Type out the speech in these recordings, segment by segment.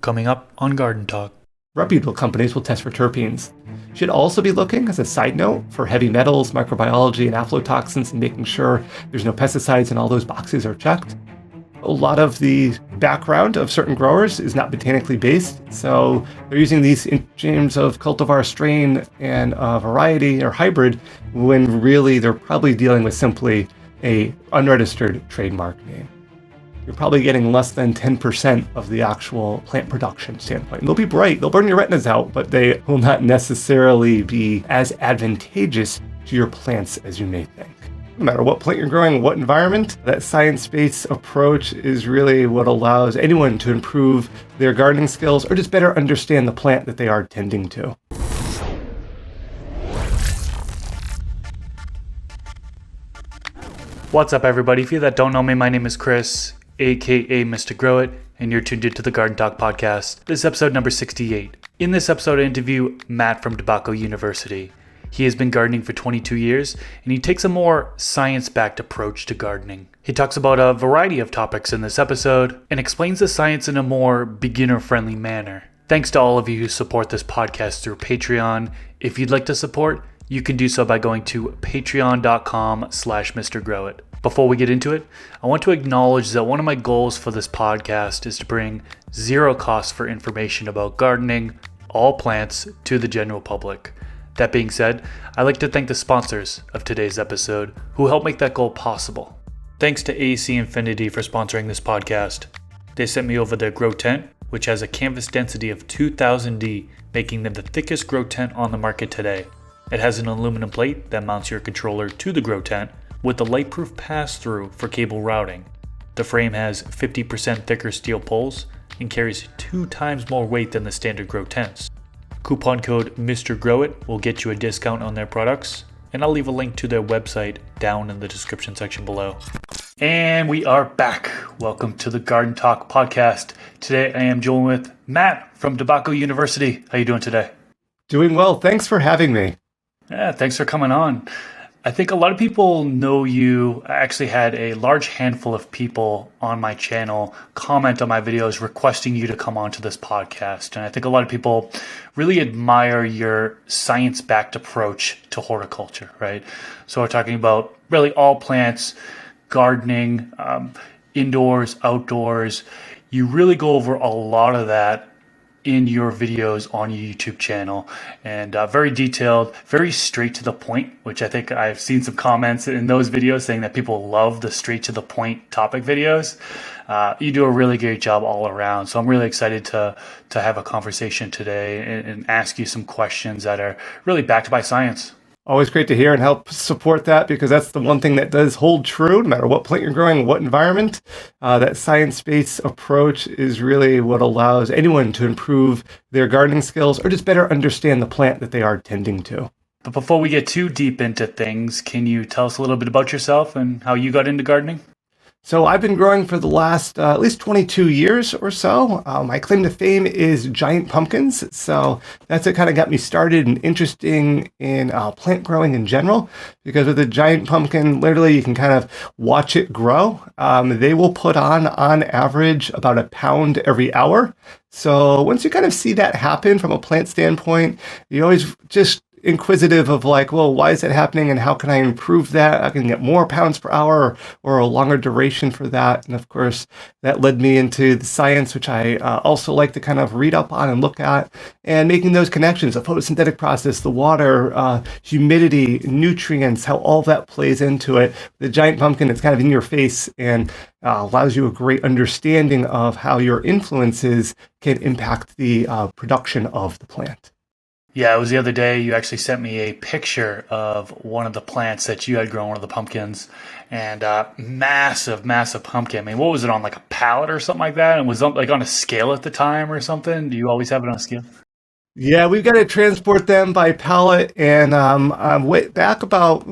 coming up on Garden Talk. Reputable companies will test for terpenes. You should also be looking, as a side note, for heavy metals, microbiology, and aflatoxins, and making sure there's no pesticides and all those boxes are checked. A lot of the background of certain growers is not botanically based, so they're using these names of cultivar strain and variety or hybrid when really they're probably dealing with simply a unregistered trademark name. You're probably getting less than 10% of the actual plant production standpoint. They'll be bright, they'll burn your retinas out, but they will not necessarily be as advantageous to your plants as you may think. No matter what plant you're growing, what environment, that science-based approach is really what allows anyone to improve their gardening skills or just better understand the plant that they are tending to. What's up, everybody? For you that don't know me, my name is Chris, aka Mr. Grow It, and you're tuned into the Garden Talk podcast. This is episode number 68. In this episode, I interview Matt from DeBacco University. He has been gardening for 22 years, and he takes a more science-backed approach to gardening. He talks about a variety of topics in this episode and explains the science in a more beginner-friendly manner. Thanks to all of you who support this podcast through Patreon. If you'd like to support, you can do so by going to patreon.com/MrGrowIt. Before we get into it, I want to acknowledge that one of my goals for this podcast is to bring zero cost for information about gardening, all plants, to the general public. That being said, I'd like to thank the sponsors of today's episode who helped make that goal possible. Thanks to AC Infinity for sponsoring this podcast. They sent me over their grow tent, which has a canvas density of 2000D, making them the thickest grow tent on the market today. It has an aluminum plate that mounts your controller to the grow tent with a lightproof pass-through for cable routing. The frame has 50% thicker steel poles and carries 2 times more weight than the standard grow tents. Coupon code MrGrowIt will get you a discount on their products, and I'll leave a link to their website down in the description section below. And we are back. Welcome to the Garden Talk podcast. Today I am joined with Matt from DeBacco University. How you doing today? Doing well. Thanks for having me. Yeah, thanks for coming on. I think a lot of people know you. I actually had a large handful of people on my channel comment on my videos requesting you to come onto this podcast. And I think a lot of people really admire your science-backed approach to horticulture, right? So we're talking about really all plants, gardening, indoors, outdoors. You really go over a lot of that in your videos on your YouTube channel, and very detailed, very straight to the point, which I think I've seen some comments in those videos saying that people love the straight to the point topic videos. You do a really great job all around. So I'm really excited to have a conversation today and ask you some questions that are really backed by science. Always great to hear and help support that, because that's the one thing that does hold true no matter what plant you're growing, what environment. That science-based approach is really what allows anyone to improve their gardening skills or just better understand the plant that they are tending to. But before we get too deep into things, can you tell us a little bit about yourself and how you got into gardening? So I've been growing for the last at least 22 years or so. My claim to fame is giant pumpkins. So that's what kind of got me started and interesting in plant growing in general, because with a giant pumpkin, literally you can kind of watch it grow. They will put on average about a pound every hour. So once you kind of see that happen from a plant standpoint, you always just inquisitive of like, well, why is that happening and how can I improve that? I can get more pounds per hour or a longer duration for that. And of course, that led me into the science, which I also like to kind of read up on and look at, and making those connections, the photosynthetic process, the water, humidity, nutrients, how all that plays into it. The giant pumpkin is kind of in your face and allows you a great understanding of how your influences can impact the production of the plant. Yeah, it was the other day you actually sent me a picture of one of the plants that you had grown, one of the pumpkins, and massive pumpkin. I mean, what was it on, like a pallet or something like that? And was it like on a scale at the time or something? Do you always have it on a scale? Yeah, we've got to transport them by pallet. And way back about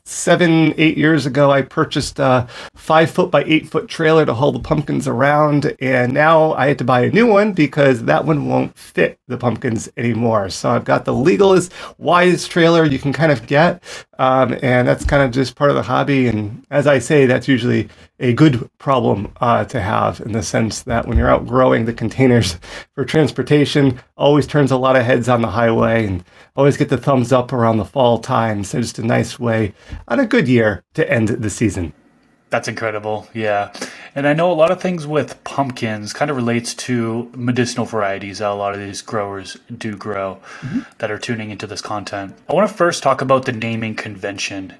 7, 8 years ago, I purchased a 5 foot by 8 foot trailer to haul the pumpkins around. And now I had to buy a new one because that one won't fit the pumpkins anymore. So I've got the legalest, widest trailer you can kind of get. And that's kind of just part of the hobby. And as I say, that's usually a good problem to have, in the sense that when you're out growing, the containers for transportation always turns a lot of heads on the highway, and always get the thumbs up around the fall time. So just a nice way on a good year to end the season. That's incredible. Yeah. And I know a lot of things with pumpkins kind of relates to medicinal varieties that a lot of these growers do grow that are tuning into this content. I want to first talk about the naming convention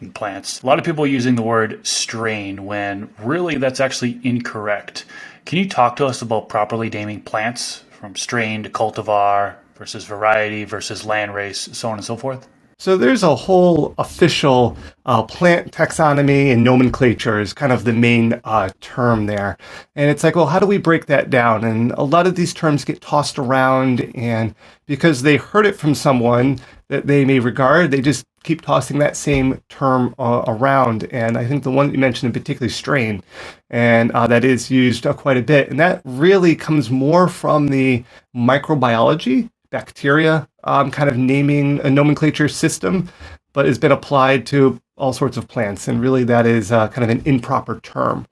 in plants. A lot of people are using the word strain when really that's actually incorrect. Can you talk to us about properly naming plants, from strain to cultivar versus variety versus landrace, so on and so forth? So there's a whole official plant taxonomy and nomenclature is kind of the main term there. And it's like, well, how do we break that down? And a lot of these terms get tossed around, and because they heard it from someone that they may regard, they just keep tossing that same term around. And I think the one that you mentioned in particular, strain, and that is used quite a bit. And that really comes more from the microbiology, bacteria kind of naming a nomenclature system, but has been applied to all sorts of plants. And really that is kind of an improper term.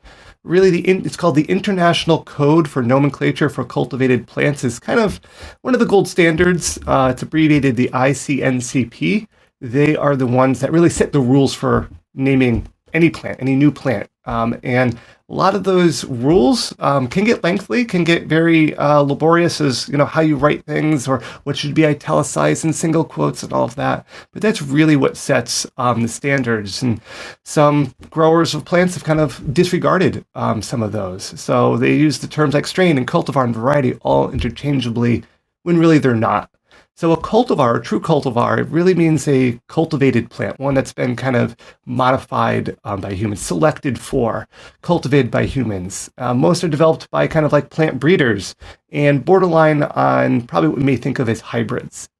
Really, it's called the International Code for Nomenclature for Cultivated Plants. Is kind of one of the gold standards. It's abbreviated the ICNCP. They are the ones that really set the rules for naming any plant, any new plant. And a lot of those rules can get lengthy, can get very laborious, as how you write things, or what should be italicized in single quotes and all of that. But that's really what sets the standards. And some growers of plants have kind of disregarded some of those. So they use the terms like strain and cultivar and variety all interchangeably, when really they're not. So a cultivar, a true cultivar, it really means a cultivated plant, one that's been kind of modified by humans, selected for, cultivated by humans. Most are developed by kind of like plant breeders, and borderline on probably what we may think of as hybrids.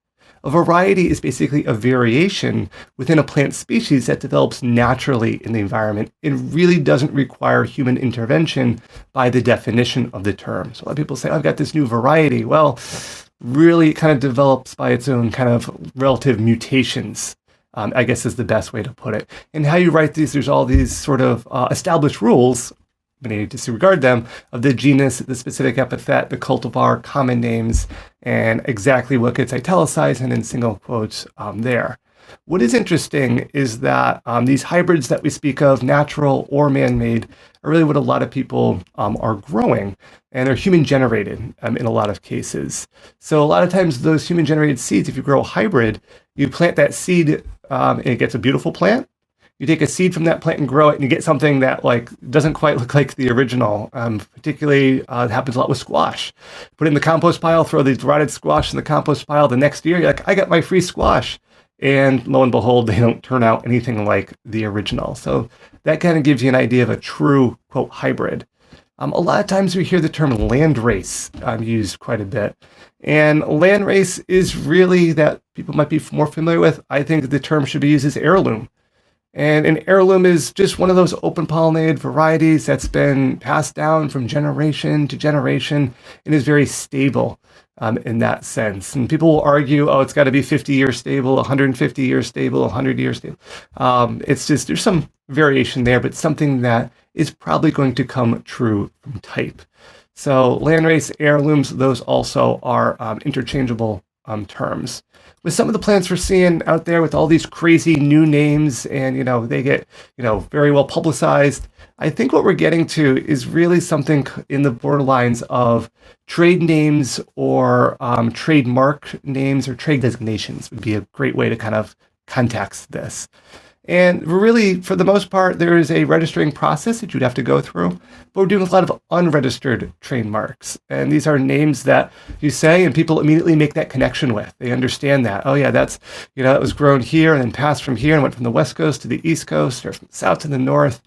A variety is basically a variation within a plant species that develops naturally in the environment. It really doesn't require human intervention by the definition of the term. So a lot of people say, I've got this new variety. Well, really it kind of develops by its own kind of relative mutations, I guess is the best way to put it. And how you write these, there's all these sort of established rules, many disregard them, of the genus, the specific epithet, the cultivar, common names, and exactly what gets italicized and in single quotes there. What is interesting is that these hybrids that we speak of, natural or man-made, are really what a lot of people are growing, and they're human-generated in a lot of cases. So a lot of times those human-generated seeds, if you grow a hybrid, you plant that seed, and it gets a beautiful plant. You take a seed from that plant and grow it, and you get something that doesn't quite look like the original. Particularly, it happens a lot with squash. Put it in the compost pile, throw these rotted squash in the compost pile. The next year, you're like, I got my free squash. And lo and behold, they don't turn out anything like the original. So that kind of gives you an idea of a true, quote, hybrid. A lot of times we hear the term landrace used quite a bit. And landrace is really, that people might be more familiar with. I think the term should be used as heirloom. And an heirloom is just one of those open pollinated varieties that's been passed down from generation to generation and is very stable in that sense. And people will argue, oh, it's got to be 50 years stable, 150 years stable, 100 years stable. It's just, there's some variation there, but something that is probably going to come true from type. So landrace, heirlooms, those also are interchangeable terms. With some of the plants we're seeing out there with all these crazy new names, and they get very well publicized, I think what we're getting to is really something in the borderlines of trade names or trademark names, or trade designations would be a great way to kind of context this. And really, for the most part, there is a registering process that you'd have to go through. But we're doing a lot of unregistered trademarks. And these are names that you say and people immediately make that connection with. They understand that. Oh, yeah, that's, it was grown here and then passed from here and went from the West Coast to the East Coast, or from the South to the North.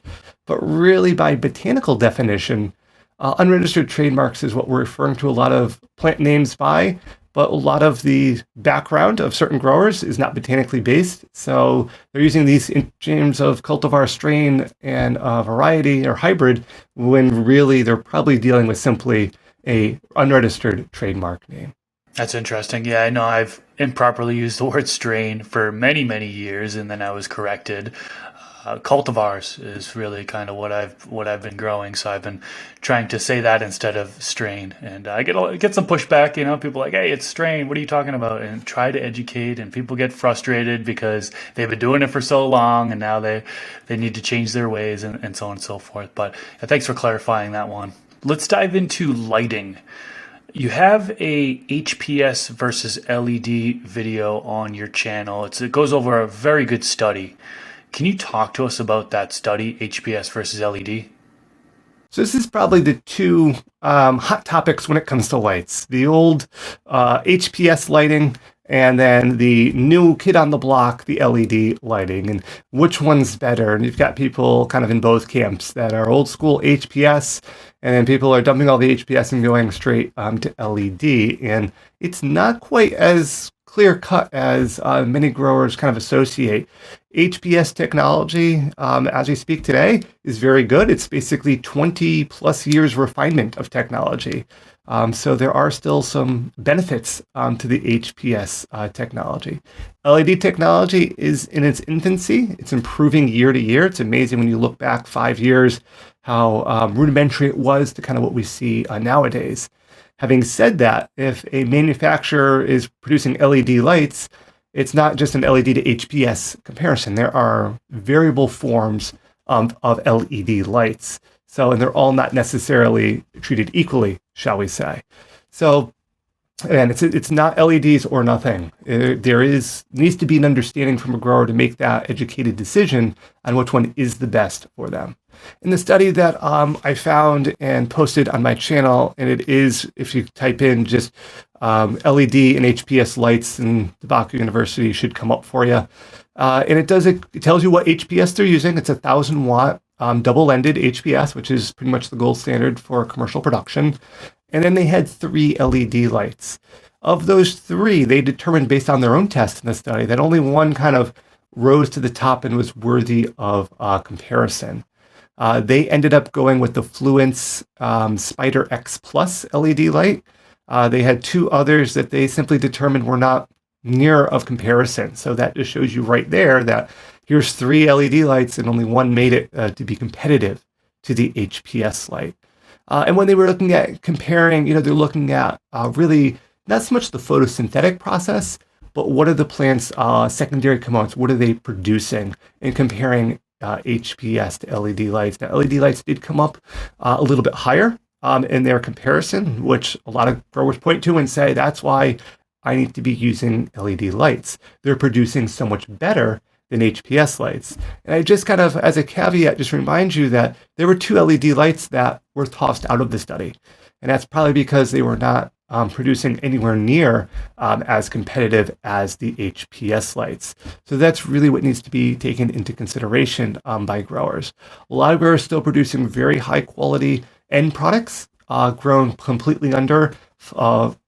But really, by botanical definition, unregistered trademarks is what we're referring to a lot of plant names by. but a lot of the background of certain growers is not botanically based. So they're using these in terms of cultivar strain and variety or hybrid, when really they're probably dealing with simply a unregistered trademark name. That's interesting. Yeah, I know I've improperly used the word strain for many, many years, and then I was corrected. Cultivars is really kind of what I've been growing, so I've been trying to say that instead of strain, and I get some pushback. People are like, "Hey, it's strain. What are you talking about?" And try to educate, and people get frustrated because they've been doing it for so long, and now they need to change their ways, and so on and so forth. But thanks for clarifying that one. Let's dive into lighting. You have a HPS versus LED video on your channel. It goes over a very good study. Can you talk to us about that study, HPS versus LED? So this is probably the two hot topics when it comes to lights. The old HPS lighting, and then the new kid on the block, the LED lighting, and which one's better. And you've got people kind of in both camps that are old school HPS, and then people are dumping all the HPS and going straight to LED. And it's not quite as clear cut as many growers kind of associate. HPS technology, as we speak today, is very good. It's basically 20 plus years refinement of technology. So there are still some benefits to the HPS technology. LED technology is in its infancy. It's improving year to year. It's amazing when you look back 5 years how rudimentary it was to kind of what we see nowadays. Having said that, if a manufacturer is producing LED lights, it's not just an LED to HPS comparison. There are variable forms of LED lights. So, and they're all not necessarily treated equally, shall we say. So, and it's not LEDs or nothing. There needs to be an understanding from a grower to make that educated decision on which one is the best for them. In the study that I found and posted on my channel, and it is, if you type in just LED and HPS lights, and DeBacco University should come up for you. And it tells you what HPS they're using. It's 1,000 watt double-ended HPS, which is pretty much the gold standard for commercial production. And then they had 3 LED lights. Of those 3, they determined based on their own test in the study that only one kind of rose to the top and was worthy of comparison. They ended up going with the Fluence Spider X Plus LED light. They had 2 others that they simply determined were not near of comparison. So that just shows you right there that here's 3 LED lights and only one made it to be competitive to the HPS light. And when they were looking at comparing, they're looking at really not so much the photosynthetic process, but what are the plant's secondary components? What are they producing? And comparing HPS to LED lights. Now, LED lights did come up a little bit higher in their comparison, which a lot of growers point to and say, that's why I need to be using LED lights. They're producing so much better than HPS lights. And I just kind of, as a caveat, just remind you that there were 2 LED lights that were tossed out of the study. And that's probably because they were not producing anywhere near as competitive as the HPS lights. So that's really what needs to be taken into consideration by growers. A lot of growers still producing very high quality end products, grown completely under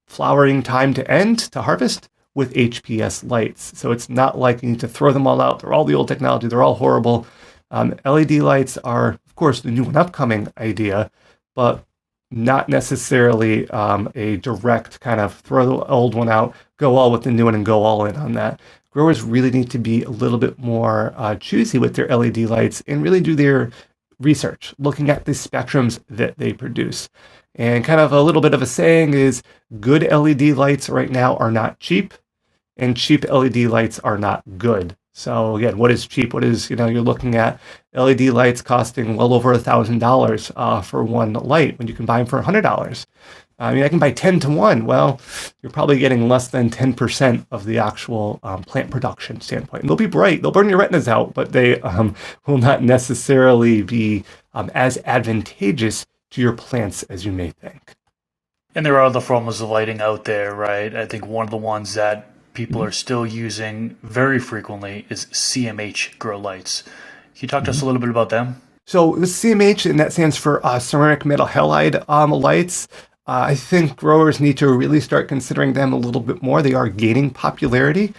flowering time to end to harvest with HPS lights. So it's not like you need to throw them all out. They're all the old technology. They're all horrible. LED lights are, of course, the new and upcoming idea, but not necessarily a direct kind of throw the old one out, go all with the new one and go all in on that. Growers really need to be a little bit more choosy with their LED lights and really do their research, looking at the spectrums that they produce. And kind of a little bit of a saying is good LED lights right now are not cheap, and cheap LED lights are not good. So again, what is cheap? What is, you're looking at LED lights costing well over $1,000 for one light when you can buy them for $100. I can buy 10 to 1. Well, you're probably getting less than 10% of the actual plant production standpoint. And they'll be bright. They'll burn your retinas out, but they will not necessarily be as advantageous to your plants as you may think. And there are other forms of lighting out there, right? I think one of the ones that people are still using very frequently is CMH Grow Lights. Can you talk to us a little bit about them? So the CMH, and that stands for ceramic metal halide lights. I think growers need to really start considering them a little bit more. They are gaining popularity.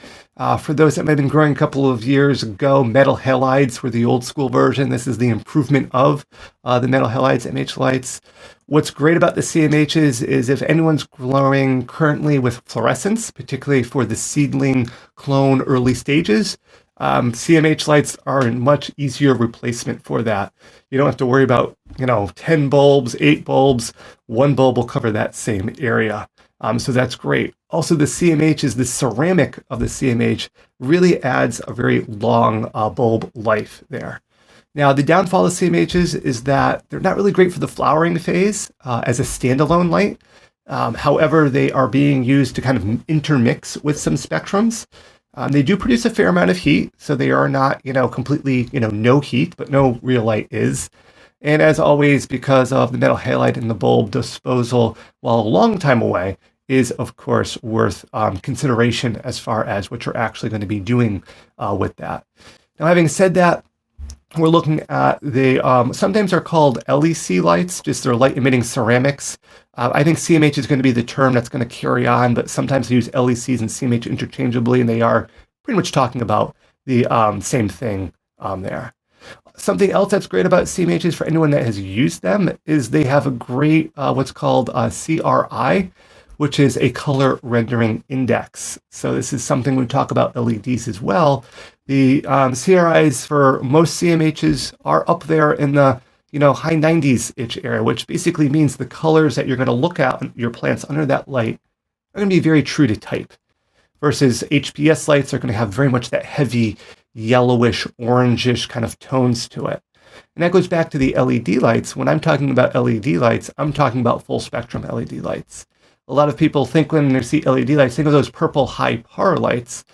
For those that might have been growing a couple of years ago, metal halides were the old school version. This is the improvement of the metal halides, CMH lights. What's great about the CMHs is if anyone's growing currently with fluorescence, particularly for the seedling clone early stages, CMH lights are a much easier replacement for that. You don't have to worry about, 10 bulbs, 8 bulbs, 1 bulb will cover that same area. So that's great. Also, the CMH is the ceramic of the CMH really adds a very long bulb life there. Now, the downfall of CMHs is that they're not really great for the flowering phase as a standalone light. However, they are being used to kind of intermix with some spectrums. They do produce a fair amount of heat, so they are not, completely, no heat, but no real light is. And as always, because of the metal halide in the bulb, disposal, while a long time away, is of course worth consideration as far as what you're actually going to be doing with that. Now, having said that, we're looking at the, sometimes are called LEC lights, just they're light emitting ceramics. I think CMH is going to be the term that's going to carry on, but sometimes they use LECs and CMH interchangeably, and they are pretty much talking about the same thing there. Something else that's great about CMHs for anyone that has used them is they have a great, what's called CRI, which is a color rendering index. So this is something we talk about LEDs as well. The CRIs for most CMHs are up there in the high 90s-ish area, which basically means the colors that you're going to look at your plants under that light are going to be very true to type. Versus HPS lights are going to have very much that heavy yellowish, orangish kind of tones to it. And that goes back to the LED lights. When I'm talking about LED lights, I'm talking about full spectrum LED lights. A lot of people think when they see LED lights, think of those purple high power lights.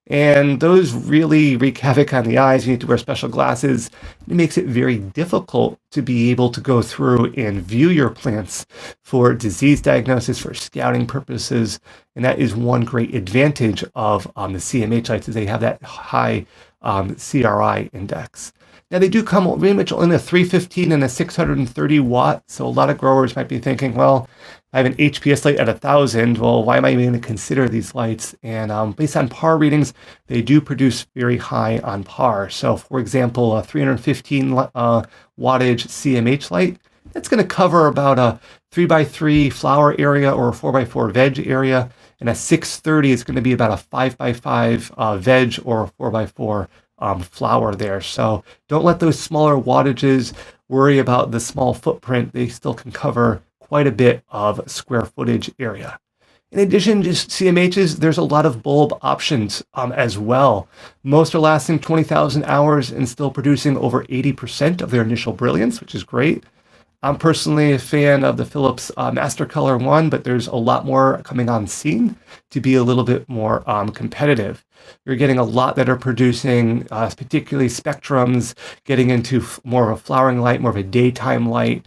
And those really wreak havoc on the eyes. You need to wear special glasses. It makes it very difficult to be able to go through and view your plants for disease diagnosis, for scouting purposes. And that is one great advantage of the CMH lights, is they have that high CRI index. Now, they do come very much in a 315 and a 630 watt. So a lot of growers might be thinking, well, I have an HPS light at 1,000. Well, why am I even going to consider these lights? And based on par readings, they do produce very high on par. So, for example, a 315 wattage CMH light, that's going to cover about a 3x3 flower area or a 4x4 veg area. And a 630 is going to be about a 5x5 veg or a 4x4 flower there. So don't let those smaller wattages worry about the small footprint. They still can cover quite a bit of square footage area. In addition to CMHs, there's a lot of bulb options as well. Most are lasting 20,000 hours and still producing over 80% of their initial brilliance, which is great. I'm personally a fan of the Philips Master Color 1, but there's a lot more coming on scene to be a little bit more competitive. You're getting a lot that are producing particularly spectrums, getting into more of a flowering light, more of a daytime light.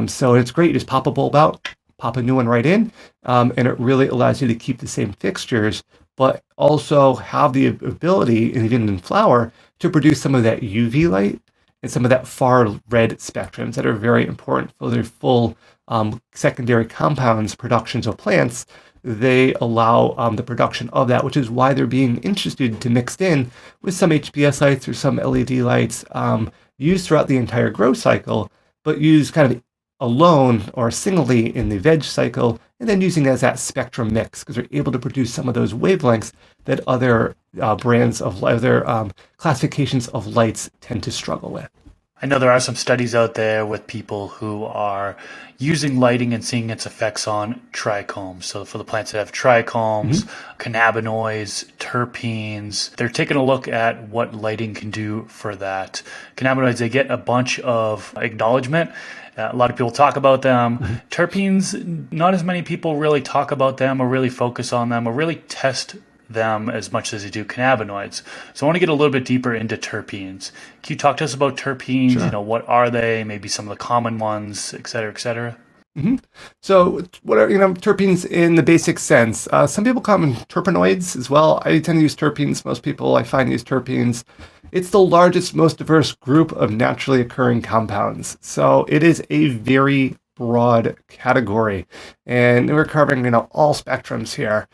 So it's great. You just pop a bulb out, pop a new one right in, and it really allows you to keep the same fixtures, but also have the ability, even in flower, to produce some of that UV light and some of that far red spectrums that are very important for their full secondary compounds productions of plants. They allow the production of that, which is why they're being interested to mixed in with some HPS lights or some LED lights used throughout the entire grow cycle, but used kind of alone or singly in the veg cycle, and then using as that spectrum mix, because they're able to produce some of those wavelengths that other brands of other classifications of lights tend to struggle with. I know there are some studies out there with people who are using lighting and seeing its effects on trichomes. So for the plants that have trichomes, cannabinoids, terpenes, they're taking a look at what lighting can do for that. Cannabinoids, they get a bunch of acknowledgement. A lot of people talk about them. Terpenes, not as many people really talk about them or really focus on them or really test them as much as they do cannabinoids. So I want to get a little bit deeper into terpenes. Can you talk to us about terpenes? Sure. What are they? Maybe some of the common ones, et cetera, et cetera. So what are terpenes in the basic sense? Some people call them terpenoids as well. I tend to use terpenes. Most people I find use terpenes. It's the largest, most diverse group of naturally occurring compounds. So it is a very broad category, and we're covering all spectrums here.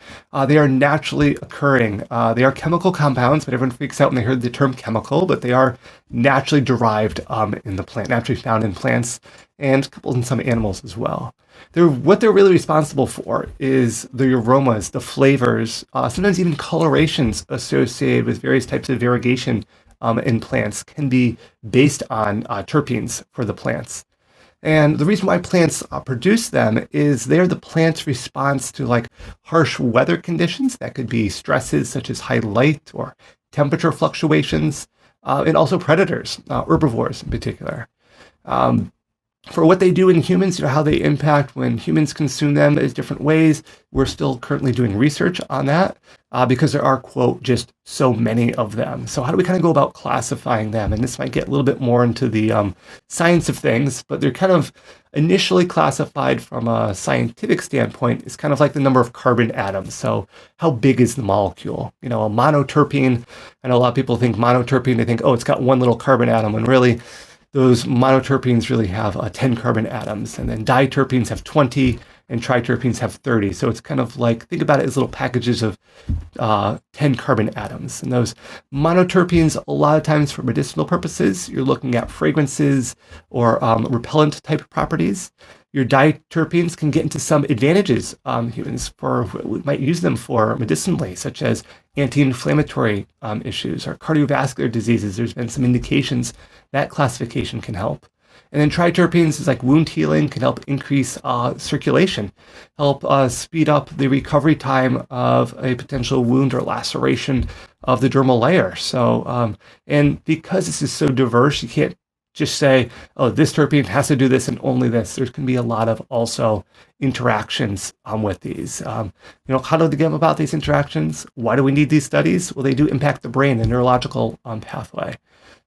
They are naturally occurring. They are chemical compounds, but everyone freaks out when they hear the term chemical. But they are naturally derived in the plant, naturally found in plants, and coupled in some animals as well. What they're really responsible for is the aromas, the flavors, sometimes even colorations associated with various types of variegation in plants can be based on terpenes for the plants. And the reason why plants produce them is they're the plant's response to like harsh weather conditions. That could be stresses such as high light or temperature fluctuations, and also predators, herbivores in particular. For what they do in humans, how they impact when humans consume them is different ways. We're still currently doing research on that because there are, quote, just so many of them. So how do we kind of go about classifying them? And this might get a little bit more into the science of things, but they're kind of initially classified from a scientific standpoint. It's kind of like the number of carbon atoms. So how big is the molecule? A monoterpene, I know a lot of people think monoterpene, they think, oh, it's got one little carbon atom, when really those monoterpenes really have 10 carbon atoms, and then diterpenes have 20, and triterpenes have 30. So it's kind of like, think about it as little packages of 10 carbon atoms. And those monoterpenes, a lot of times for medicinal purposes, you're looking at fragrances or repellent type properties. Your diterpenes can get into some advantages humans we might use them for medicinally, such as anti-inflammatory issues or cardiovascular diseases. There's been some indications that classification can help. And then triterpenes is like wound healing, can help increase circulation, help speed up the recovery time of a potential wound or laceration of the dermal layer. So, and because this is so diverse, you can't just say, oh, this terpene has to do this and only this. There can be a lot of also interactions with these. How do they get about these interactions? Why do we need these studies? Well, they do impact the brain, the neurological pathway.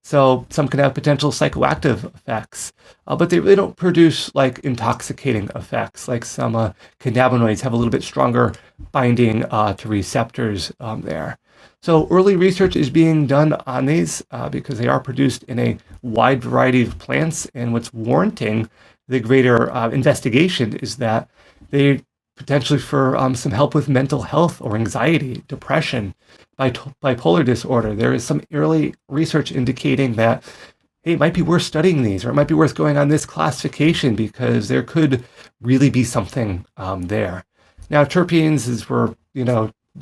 So some can have potential psychoactive effects, but they really don't produce like intoxicating effects. Like some cannabinoids have a little bit stronger binding to receptors there. So early research is being done on these because they are produced in a wide variety of plants. And what's warranting the greater investigation is that they potentially for some help with mental health or anxiety, depression, bipolar disorder. There is some early research indicating that, hey, it might be worth studying these, or it might be worth going on this classification because there could really be something there. Now, terpenes, as we're,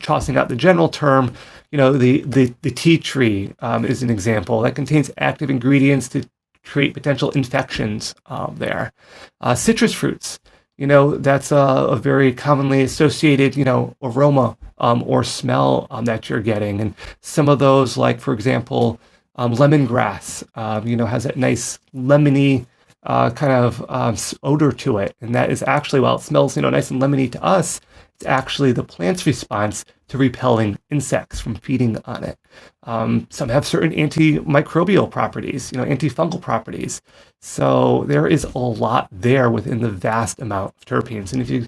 tossing out the general term, the tea tree is an example that contains active ingredients to create potential infections there. Citrus fruits, that's a very commonly associated, aroma or smell that you're getting. And some of those, like, for example, lemongrass, has that nice lemony kind of odor to it. And that is actually, while it smells, nice and lemony to us, it's actually the plant's response to repelling insects from feeding on it. Some have certain antimicrobial properties, antifungal properties. So there is a lot there within the vast amount of terpenes. And if you,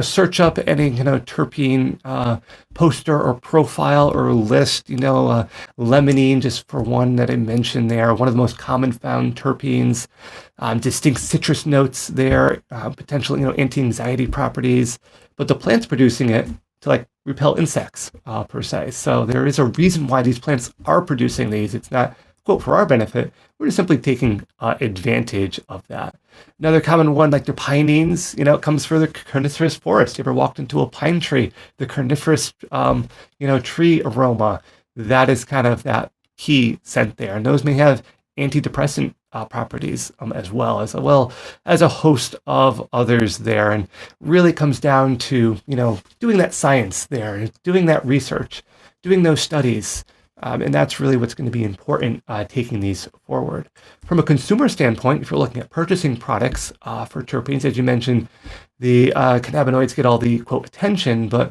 search up any, terpene poster or profile or list, limonene, just for one that I mentioned there, one of the most common found terpenes, distinct citrus notes there, potential, anti-anxiety properties, but the plant's producing it to repel insects per se. So there is a reason why these plants are producing these. It's not, quote, for our benefit. We're just simply taking advantage of that. Another common one, like the pinene, it comes from the coniferous forest. You ever walked into a pine tree? The coniferous, tree aroma, that is kind of that key scent there. And those may have antidepressant properties as well as a host of others there, and really comes down to doing that science there, doing that research, doing those studies, and that's really what's going to be important taking these forward. From a consumer standpoint, if you're looking at purchasing products for terpenes, as you mentioned, the cannabinoids get all the, quote, attention, but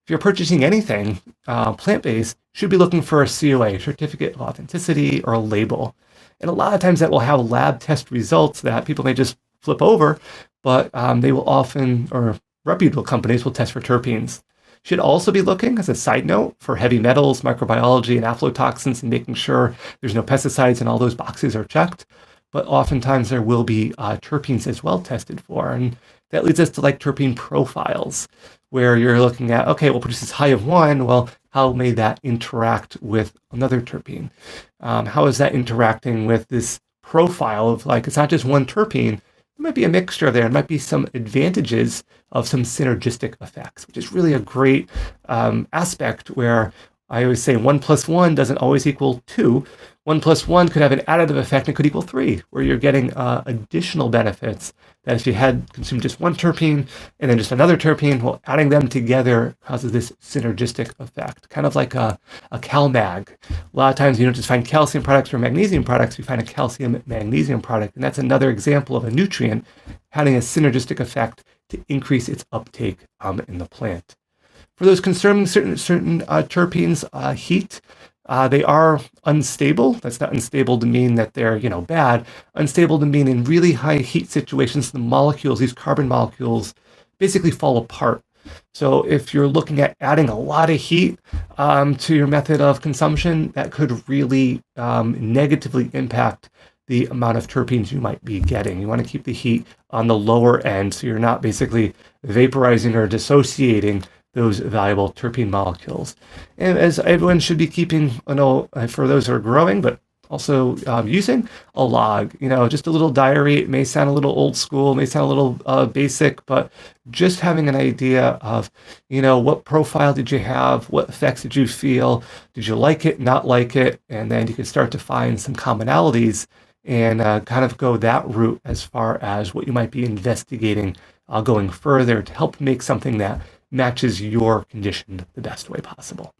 if you're purchasing anything plant-based, you should be looking for a COA, certificate of authenticity, or a label. And a lot of times that will have lab test results that people may just flip over, but they will often, or reputable companies will test for terpenes. Should also be looking, as a side note, for heavy metals, microbiology, and aflatoxins, and making sure there's no pesticides and all those boxes are checked. but oftentimes there will be terpenes as well tested for. And that leads us to like terpene profiles, where you're looking at, okay, we'll produce this high of one. Well, how may that interact with another terpene? How is that interacting with this profile of like, it's not just one terpene, there might be a mixture there. There might be some advantages of some synergistic effects, which is really a great aspect where I always say 1 + 1 doesn't always equal 2. 1 + 1 could have an additive effect and it could equal 3, where you're getting additional benefits that if you had consumed just one terpene and then just another terpene, well, adding them together causes this synergistic effect, kind of like a CalMag. A lot of times you don't just find calcium products or magnesium products, you find a calcium-magnesium product, and that's another example of a nutrient having a synergistic effect to increase its uptake in the plant. For those concerning certain terpenes, heat, they are unstable. That's not unstable to mean that they're, bad. Unstable to mean in really high heat situations, the molecules, these carbon molecules, basically fall apart. So if you're looking at adding a lot of heat to your method of consumption, that could really negatively impact the amount of terpenes you might be getting. You want to keep the heat on the lower end so you're not basically vaporizing or dissociating those valuable terpene molecules. And as everyone should be keeping, for those who are growing, but also using a log, just a little diary. It may sound a little old school, may sound a little basic, but just having an idea of, what profile did you have? What effects did you feel? Did you like it, not like it? And then you can start to find some commonalities and kind of go that route as far as what you might be investigating going further to help make something that matches your condition the best way possible.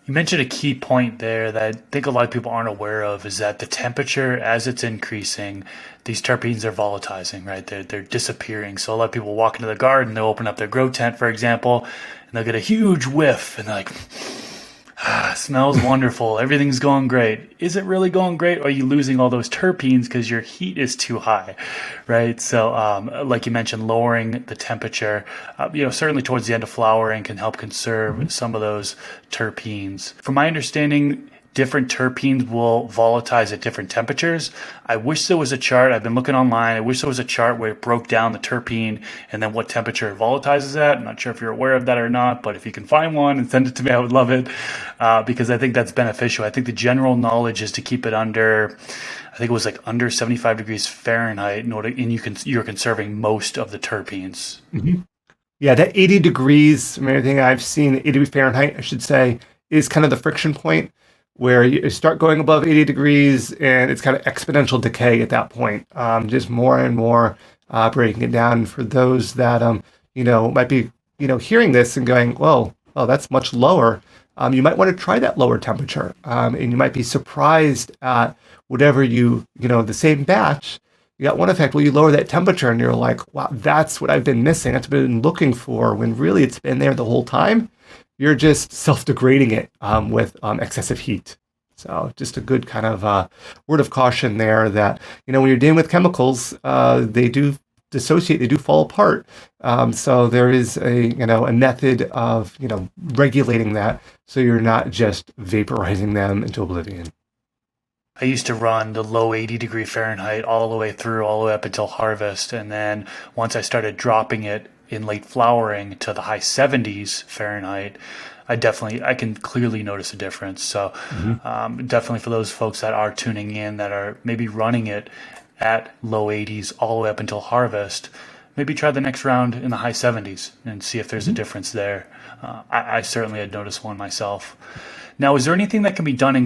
You mentioned a key point there that I think a lot of people aren't aware of is that the temperature, as it's increasing, these terpenes are volatilizing, right? They're disappearing. So a lot of people walk into the garden, they'll open up their grow tent, for example, and they'll get a huge whiff and they're like, smells wonderful. Everything's going great. Is it really going great? Or are you losing all those terpenes because your heat is too high, right? So, like you mentioned, lowering the temperature, certainly towards the end of flowering can help conserve some of those terpenes. From my understanding, different terpenes will volatilize at different temperatures. I wish there was a chart. I've been looking online. I wish there was a chart where it broke down the terpene and then what temperature it volatilizes at. I'm not sure if you're aware of that or not, but if you can find one and send it to me, I would love it because I think that's beneficial. I think the general knowledge is to keep it under, I think it was like under 75 degrees Fahrenheit and you're conserving most of the terpenes. Mm-hmm. Yeah, that 80 degrees, from everything I've seen, 80 degrees Fahrenheit, I should say, is kind of the friction point, where you start going above 80 degrees and it's kind of exponential decay at that point, just more and more breaking it down. For those that, might be, hearing this and going, well, that's much lower. You might want to try that lower temperature and you might be surprised at whatever the same batch, you got one effect. Well, you lower that temperature and you're like, wow, that's what I've been missing. That's what I've been looking for, when really it's been there the whole time. You're just self-degrading it with excessive heat. So just a good kind of word of caution there that, when you're dealing with chemicals, they do dissociate, they do fall apart. So there is a method of, regulating that so you're not just vaporizing them into oblivion. I used to run the low 80 degree Fahrenheit all the way up until harvest. And then once I started dropping it in late flowering to the high 70s Fahrenheit, I can clearly notice a difference. So definitely for those folks that are tuning in that are maybe running it at low 80s all the way up until harvest, maybe try the next round in the high 70s and see if there's a difference there. I certainly had noticed one myself. Now, is there anything that can be done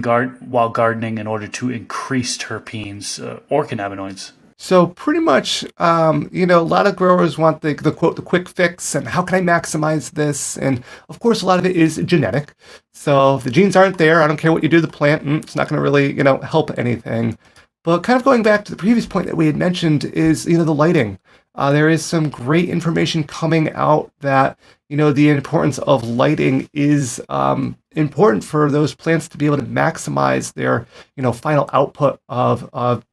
while gardening in order to increase terpenes or cannabinoids? So pretty much, a lot of growers want the quote, the quick fix, and how can I maximize this? And of course, a lot of it is genetic. So if the genes aren't there, I don't care what you do to the plant, it's not going to really, help anything. But kind of going back to the previous point that we had mentioned is, the lighting. There is some great information coming out that, the importance of lighting is important for those plants to be able to maximize their, final output of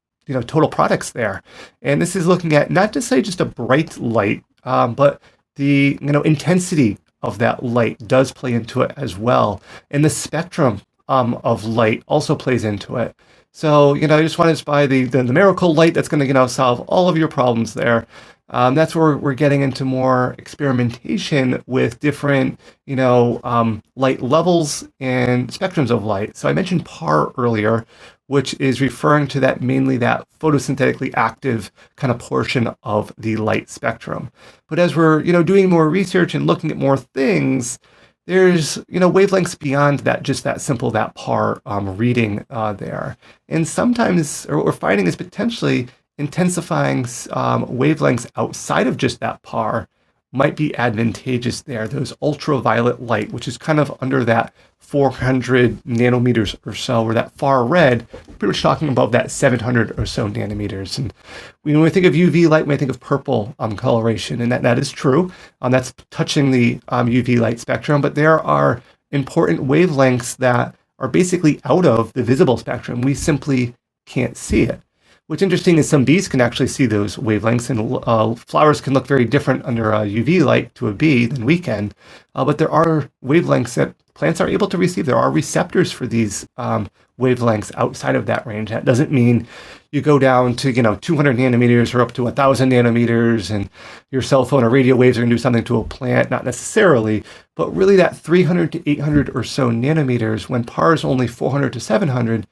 total products there. And this is looking at not to say just a bright light, but the, intensity of that light does play into it as well. And the spectrum of light also plays into it. So, you just want to buy the miracle light that's going to, solve all of your problems there. That's where we're getting into more experimentation with different, light levels and spectrums of light. So I mentioned PAR earlier, which is referring to mainly that photosynthetically active kind of portion of the light spectrum. But as we're, doing more research and looking at more things, there's, wavelengths beyond that, just that simple, that PAR reading there. And sometimes what we're finding is potentially intensifying wavelengths outside of just that PAR might be advantageous there. Those ultraviolet light, which is kind of under that 400 nanometers or so, or that far red, pretty much talking about that 700 or so nanometers. And when we think of UV light, we think of purple coloration, and that is true. That's touching the UV light spectrum, but there are important wavelengths that are basically out of the visible spectrum. We simply can't see it. What's interesting is some bees can actually see those wavelengths, and flowers can look very different under UV light to a bee than we can. But there are wavelengths that plants are able to receive. There are receptors for these wavelengths outside of that range. That doesn't mean you go down to 200 nanometers or up to 1,000 nanometers, and your cell phone or radio waves are going to do something to a plant. Not necessarily, but really that 300 to 800 or so nanometers, when PAR is only 400 to 700,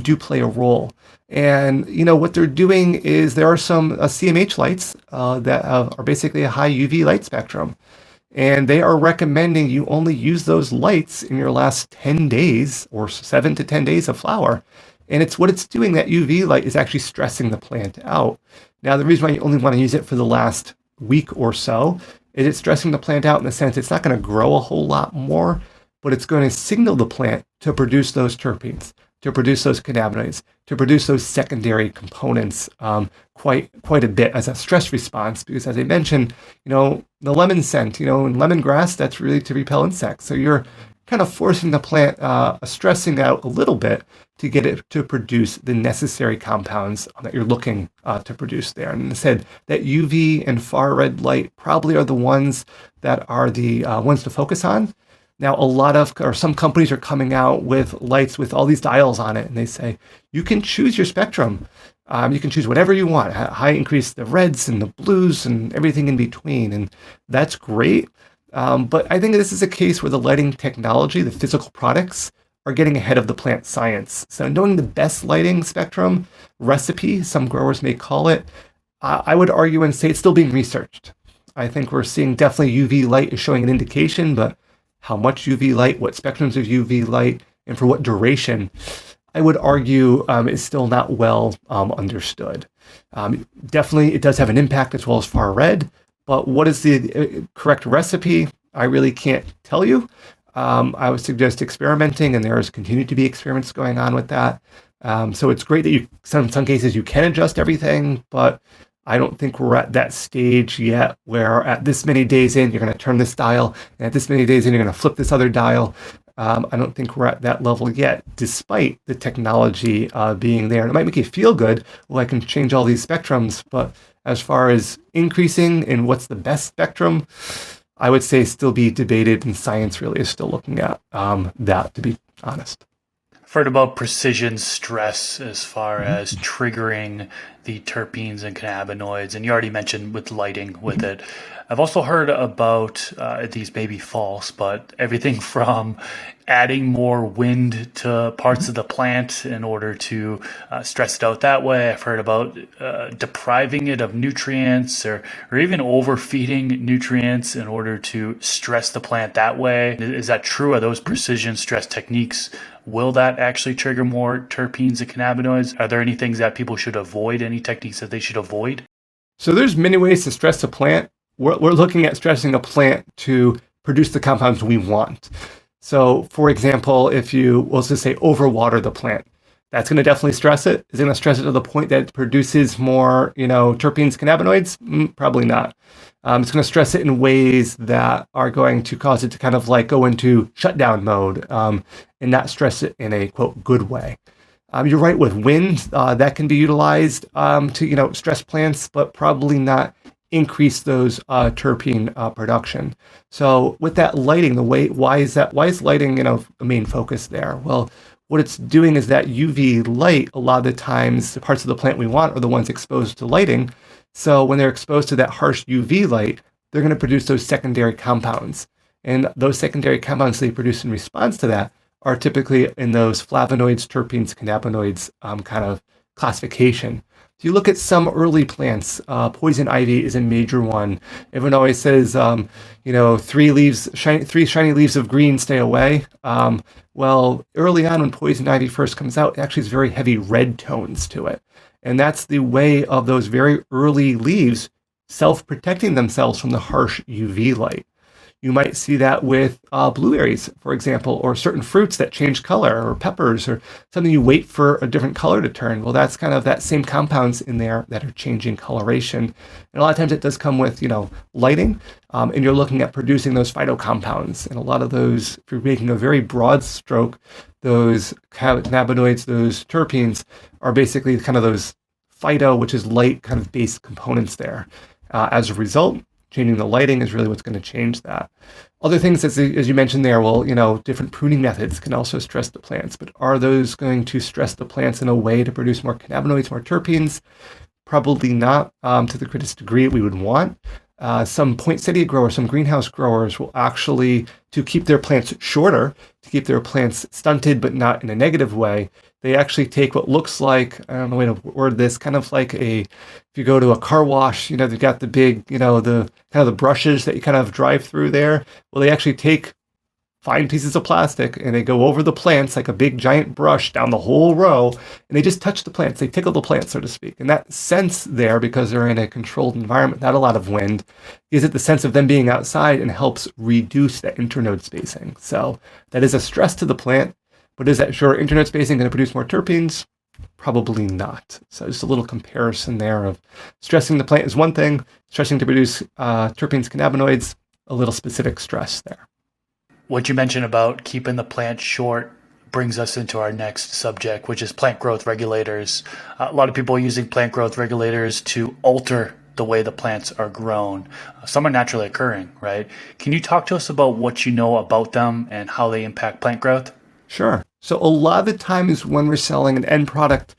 do play a role. And what they're doing is there are some CMH lights that are basically a high UV light spectrum, and they are recommending you only use those lights in your last 10 days or 7 to 10 days of flower. And what it's doing, that UV light is actually stressing the plant out. Now, the reason why you only want to use it for the last week or so is it's stressing the plant out in the sense it's not going to grow a whole lot more, but it's going to signal the plant to produce those terpenes, to produce those cannabinoids, to produce those secondary components quite a bit as a stress response. Because as I mentioned, the lemon scent, in lemongrass, that's really to repel insects. So you're kind of forcing the plant, stressing out a little bit to get it to produce the necessary compounds that you're looking to produce there. And I said that UV and far red light probably are the ones that are the ones to focus on. Now, some companies are coming out with lights with all these dials on it, and they say, you can choose your spectrum. You can choose whatever you want, high increase the reds and the blues and everything in between. And that's great. But I think this is a case where the lighting technology, the physical products, are getting ahead of the plant science. So knowing the best lighting spectrum recipe, some growers may call it, I would argue and say it's still being researched. I think we're seeing definitely UV light is showing an indication, but how much UV light, what spectrums of UV light, and for what duration, I would argue is still not well understood. Definitely, it does have an impact as well as far red, but what is the correct recipe? I really can't tell you. I would suggest experimenting, and there's continue to be experiments going on with that. So it's great that in some cases you can adjust everything, but I don't think we're at that stage yet where at this many days in, you're going to turn this dial, and at this many days in, you're going to flip this other dial. I don't think we're at that level yet, despite the technology being there. And it might make you feel good, well, I can change all these spectrums, but as far as increasing and what's the best spectrum, I would say still be debated, and science really is still looking at that, to be honest. I've heard about precision stress as far as triggering the terpenes and cannabinoids, and you already mentioned with lighting with it. I've also heard about, these may be false, but everything from adding more wind to parts of the plant in order to stress it out that way. I've heard about depriving it of nutrients or even overfeeding nutrients in order to stress the plant that way. Is that true? Are those precision stress techniques, will that actually trigger more terpenes and cannabinoids? Are there any things that people should avoid, any techniques that they should avoid? So there's many ways to stress a plant. We're looking at stressing a plant to produce the compounds we want. So, for example, if you, let's just say, overwater the plant, that's going to definitely stress it. Is it going to stress it to the point that it produces more, terpenes, cannabinoids? Probably not. It's going to stress it in ways that are going to cause it to kind of like go into shutdown mode and not stress it in a, quote, good way. You're right with wind, that can be utilized to, stress plants, but probably not increase those terpene production. So with that lighting, why is lighting, a main focus there? Well, what it's doing is that UV light, a lot of the times, the parts of the plant we want are the ones exposed to lighting. So when they're exposed to that harsh UV light, they're going to produce those secondary compounds. And those secondary compounds they produce in response to that are typically in those flavonoids, terpenes, cannabinoids kind of classification. If you look at some early plants, poison ivy is a major one. Everyone always says, three shiny leaves of green, stay away. Well, early on when poison ivy first comes out, it actually has very heavy red tones to it. And that's the way of those very early leaves self-protecting themselves from the harsh UV light. You might see that with blueberries, for example, or certain fruits that change color, or peppers, or something you wait for a different color to turn. Well, that's kind of that same compounds in there that are changing coloration. And a lot of times it does come with, lighting, and you're looking at producing those phytocompounds. And a lot of those, if you're making a very broad stroke, those cannabinoids, those terpenes, are basically kind of those phyto, which is light kind of base components there. As a result, changing the lighting is really what's going to change that. Other things, as you mentioned there, different pruning methods can also stress the plants, but are those going to stress the plants in a way to produce more cannabinoids, more terpenes? Probably not to the greatest degree we would want. Some poinsettia growers, some greenhouse growers will actually, to keep their plants shorter, to keep their plants stunted but not in a negative way, they actually take what looks like, I don't know the way to word this, kind of like if you go to a car wash, they've got the big, the kind of the brushes that you kind of drive through there. Well, they actually take fine pieces of plastic and they go over the plants like a big giant brush down the whole row, and they just touch the plants. They tickle the plants, so to speak. And that sense there, because they're in a controlled environment, not a lot of wind, gives it the sense of them being outside and helps reduce that internode spacing. So that is a stress to the plant. But is that short internode spacing going to produce more terpenes? Probably not. So just a little comparison there of stressing the plant is one thing, stressing to produce terpenes, cannabinoids, a little specific stress there. What you mentioned about keeping the plant short brings us into our next subject, which is plant growth regulators. A lot of people are using plant growth regulators to alter the way the plants are grown. Some are naturally occurring, right? Can you talk to us about what you know about them and how they impact plant growth? Sure. So a lot of the times when we're selling an end product,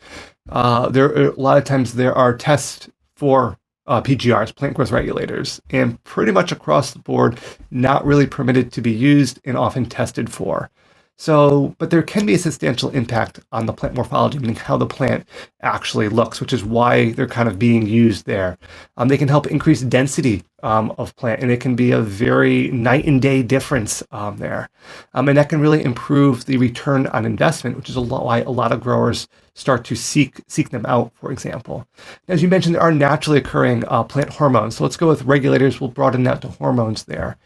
there are tests for PGRs, plant growth regulators, and pretty much across the board, not really permitted to be used and often tested for. So, but there can be a substantial impact on the plant morphology, meaning how the plant actually looks, which is why they're kind of being used there. They can help increase density of plant, and it can be a very night and day difference there. And that can really improve the return on investment, which is why a lot of growers start to seek them out, for example. As you mentioned, there are naturally occurring plant hormones. So let's go with regulators. We'll broaden that to hormones there.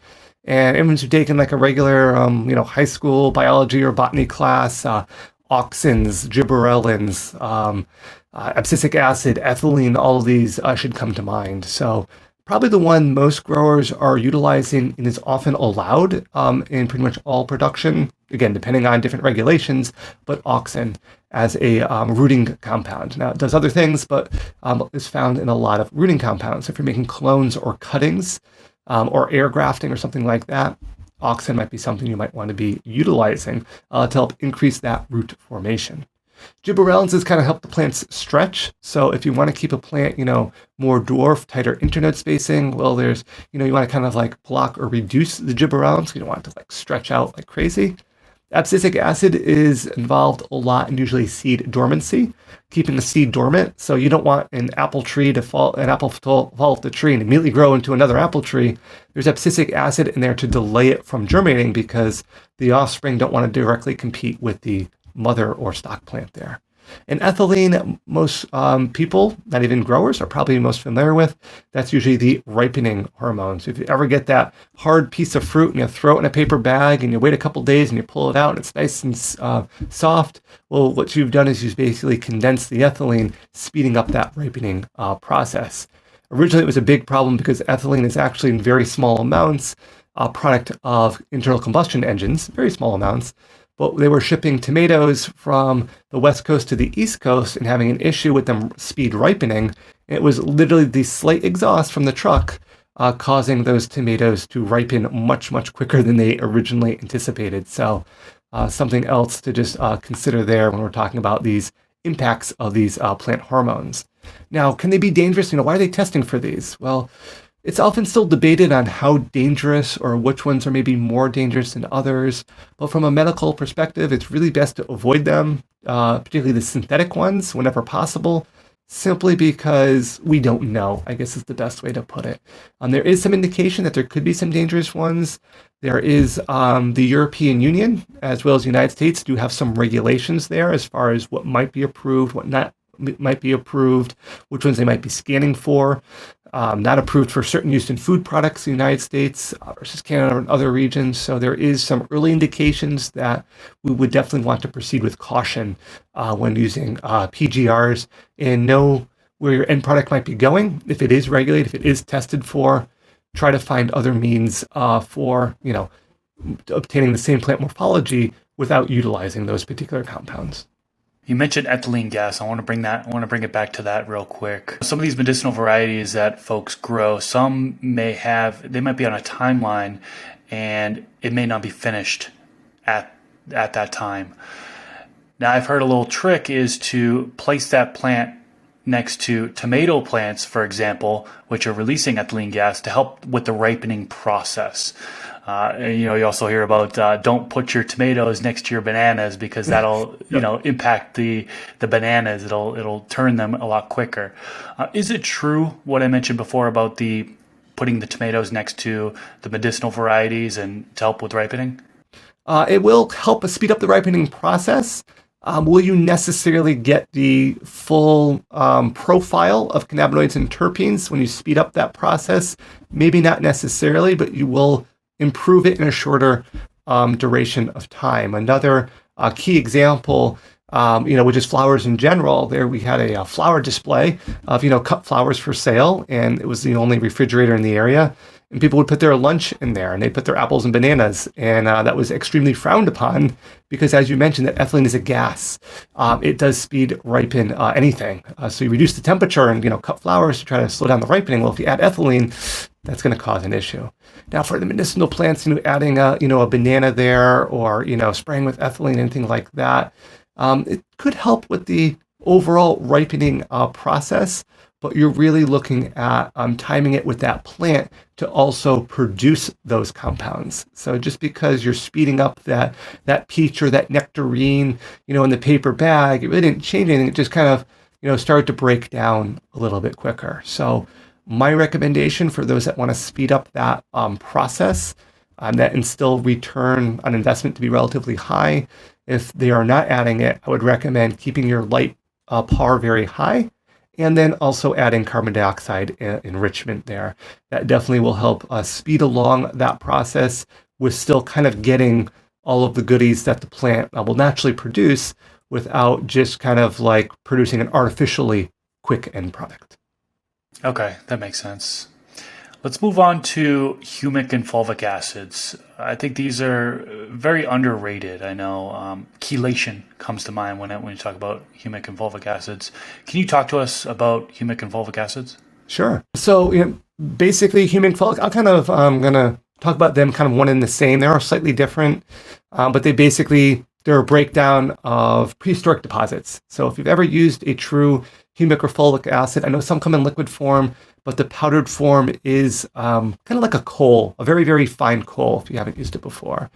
And everyone's taken like a regular, high school biology or botany class, auxins, gibberellins, abscisic acid, ethylene, all of these should come to mind. So probably the one most growers are utilizing and is often allowed in pretty much all production, again, depending on different regulations, but auxin as a rooting compound. Now, it does other things, but is found in a lot of rooting compounds. So if you're making clones or cuttings, or air grafting or something like that, auxin might be something you might want to be utilizing to help increase that root formation. Gibberellins is kind of help the plants stretch. So if you want to keep a plant, more dwarf, tighter internode spacing, well, there's, you want to kind of like block or reduce the gibberellins. You don't want it to like stretch out like crazy. Abscisic acid is involved a lot in usually seed dormancy, keeping the seed dormant. So you don't want an apple to fall off the tree and immediately grow into another apple tree. There's abscisic acid in there to delay it from germinating because the offspring don't want to directly compete with the mother or stock plant there. And ethylene, most people, not even growers, are probably most familiar with. That's usually the ripening hormones. If you ever get that hard piece of fruit and you throw it in a paper bag and you wait a couple days and you pull it out and it's nice and soft, well, what you've done is you've basically condensed the ethylene, speeding up that ripening process. Originally, it was a big problem because ethylene is actually in very small amounts, a product of internal combustion engines, very small amounts. But they were shipping tomatoes from the West Coast to the East Coast and having an issue with them speed ripening. It was literally the slight exhaust from the truck causing those tomatoes to ripen much, much quicker than they originally anticipated. So something else to just consider there when we're talking about these impacts of these plant hormones. Now, can they be dangerous? Why are they testing for these? Well, it's often still debated on how dangerous or which ones are maybe more dangerous than others. But from a medical perspective, it's really best to avoid them, particularly the synthetic ones, whenever possible, simply because we don't know, I guess is the best way to put it. There is some indication that there could be some dangerous ones. There is the European Union, as well as the United States, do have some regulations there as far as what might be approved, what not might be approved, which ones they might be scanning for. Not approved for certain use in food products in the United States versus Canada and other regions. So there is some early indications that we would definitely want to proceed with caution when using PGRs and know where your end product might be going. If it is regulated, if it is tested for, try to find other means for obtaining the same plant morphology without utilizing those particular compounds. You mentioned ethylene gas. I want to bring it back to that real quick. Some of these medicinal varieties that folks grow, some they might be on a timeline and it may not be finished at that time. Now, I've heard a little trick is to place that plant next to tomato plants, for example, which are releasing ethylene gas to help with the ripening process. You also hear about don't put your tomatoes next to your bananas because that'll impact the bananas. It'll turn them a lot quicker. Is it true what I mentioned before about putting the tomatoes next to the medicinal varieties and to help with ripening? It will help speed up the ripening process. Will you necessarily get the full profile of cannabinoids and terpenes when you speed up that process? Maybe not necessarily, but you will improve it in a shorter duration of time. Another key example, which is flowers in general. There we had a flower display of, cut flowers for sale, and it was the only refrigerator in the area. And people would put their lunch in there, and they put their apples and bananas, and that was extremely frowned upon because, as you mentioned, that ethylene is a gas. It does speed ripen anything. So you reduce the temperature and cut flowers to try to slow down the ripening. Well, if you add ethylene, that's going to cause an issue. Now, for the medicinal plants, adding a banana there or spraying with ethylene, anything like that, it could help with the overall ripening process. But you're really looking at timing it with that plant to also produce those compounds. So just because you're speeding up that peach or that nectarine, in the paper bag, it really didn't change anything. It just kind of, started to break down a little bit quicker. So my recommendation for those that want to speed up that process, that and still return on investment to be relatively high, if they are not adding it, I would recommend keeping your light PAR very high. And then also adding carbon dioxide enrichment there. That definitely will help speed along that process with still kind of getting all of the goodies that the plant will naturally produce without just kind of like producing an artificially quick end product. Okay, that makes sense. Let's move on to humic and fulvic acids. I think these are very underrated. I know chelation comes to mind when you talk about humic and fulvic acids. Can you talk to us about humic and fulvic acids? Sure. So basically, humic, fulvic, I'm kind of going to talk about them kind of one and the same. They are slightly different, but they're a breakdown of prehistoric deposits. So if you've ever used a true humic or fulvic acid, I know some come in liquid form, but the powdered form is kind of like a coal, a very, very fine coal if you haven't used it before.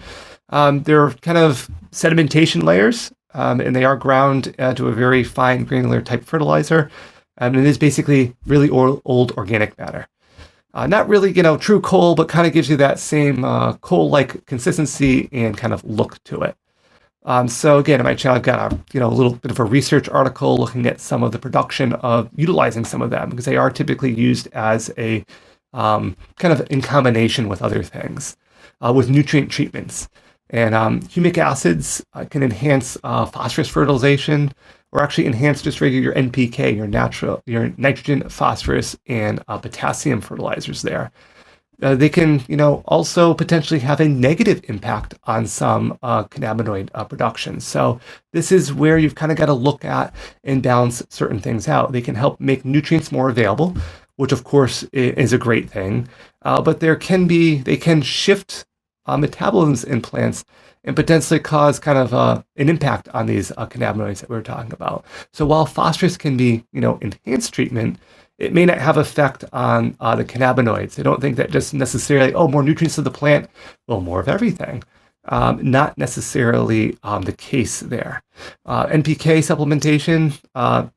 They're kind of sedimentation layers, and they are ground to a very fine granular type fertilizer. And it is basically really old organic matter. Not really, true coal, but kind of gives you that same coal-like consistency and kind of look to it. So again, in my channel, I've got a little bit of a research article looking at some of the production of utilizing some of them because they are typically used as a kind of in combination with other things, with nutrient treatments. And humic acids can enhance phosphorus fertilization or actually enhance just regular your NPK, your nitrogen, phosphorus, and potassium fertilizers there. They can, also potentially have a negative impact on some cannabinoid production. So this is where you've kind of got to look at and balance certain things out. They can help make nutrients more available, which of course is a great thing. But they can shift metabolisms in plants and potentially cause kind of an impact on these cannabinoids that we were talking about. So while phosphorus can be, enhanced treatment, it may not have effect on the cannabinoids. They don't think that just necessarily, more nutrients to the plant, well, more of everything. Not necessarily the case there. NPK supplementation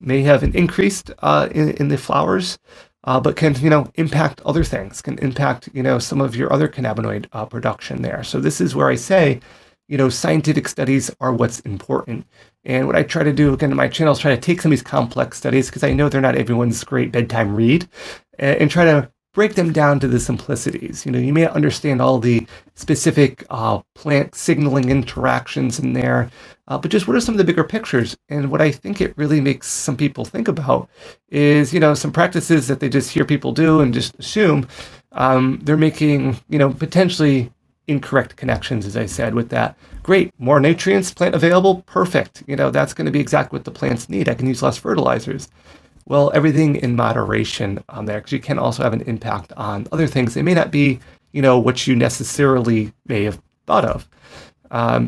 may have an increased in the flowers, but can, impact other things, can impact, some of your other cannabinoid production there. So this is where I say, scientific studies are what's important. And what I try to do, again, in my channel is try to take some of these complex studies, because I know they're not everyone's great bedtime read, and try to break them down to the simplicities. You may not understand all the specific plant signaling interactions in there, but just what are some of the bigger pictures? And what I think it really makes some people think about is, some practices that they just hear people do and just assume they're making, potentially incorrect connections, as I said, with that. Great, more nutrients, plant available, perfect. That's going to be exactly what the plants need. I can use less fertilizers. Well, everything in moderation on there, because you can also have an impact on other things. They may not be, what you necessarily may have thought of.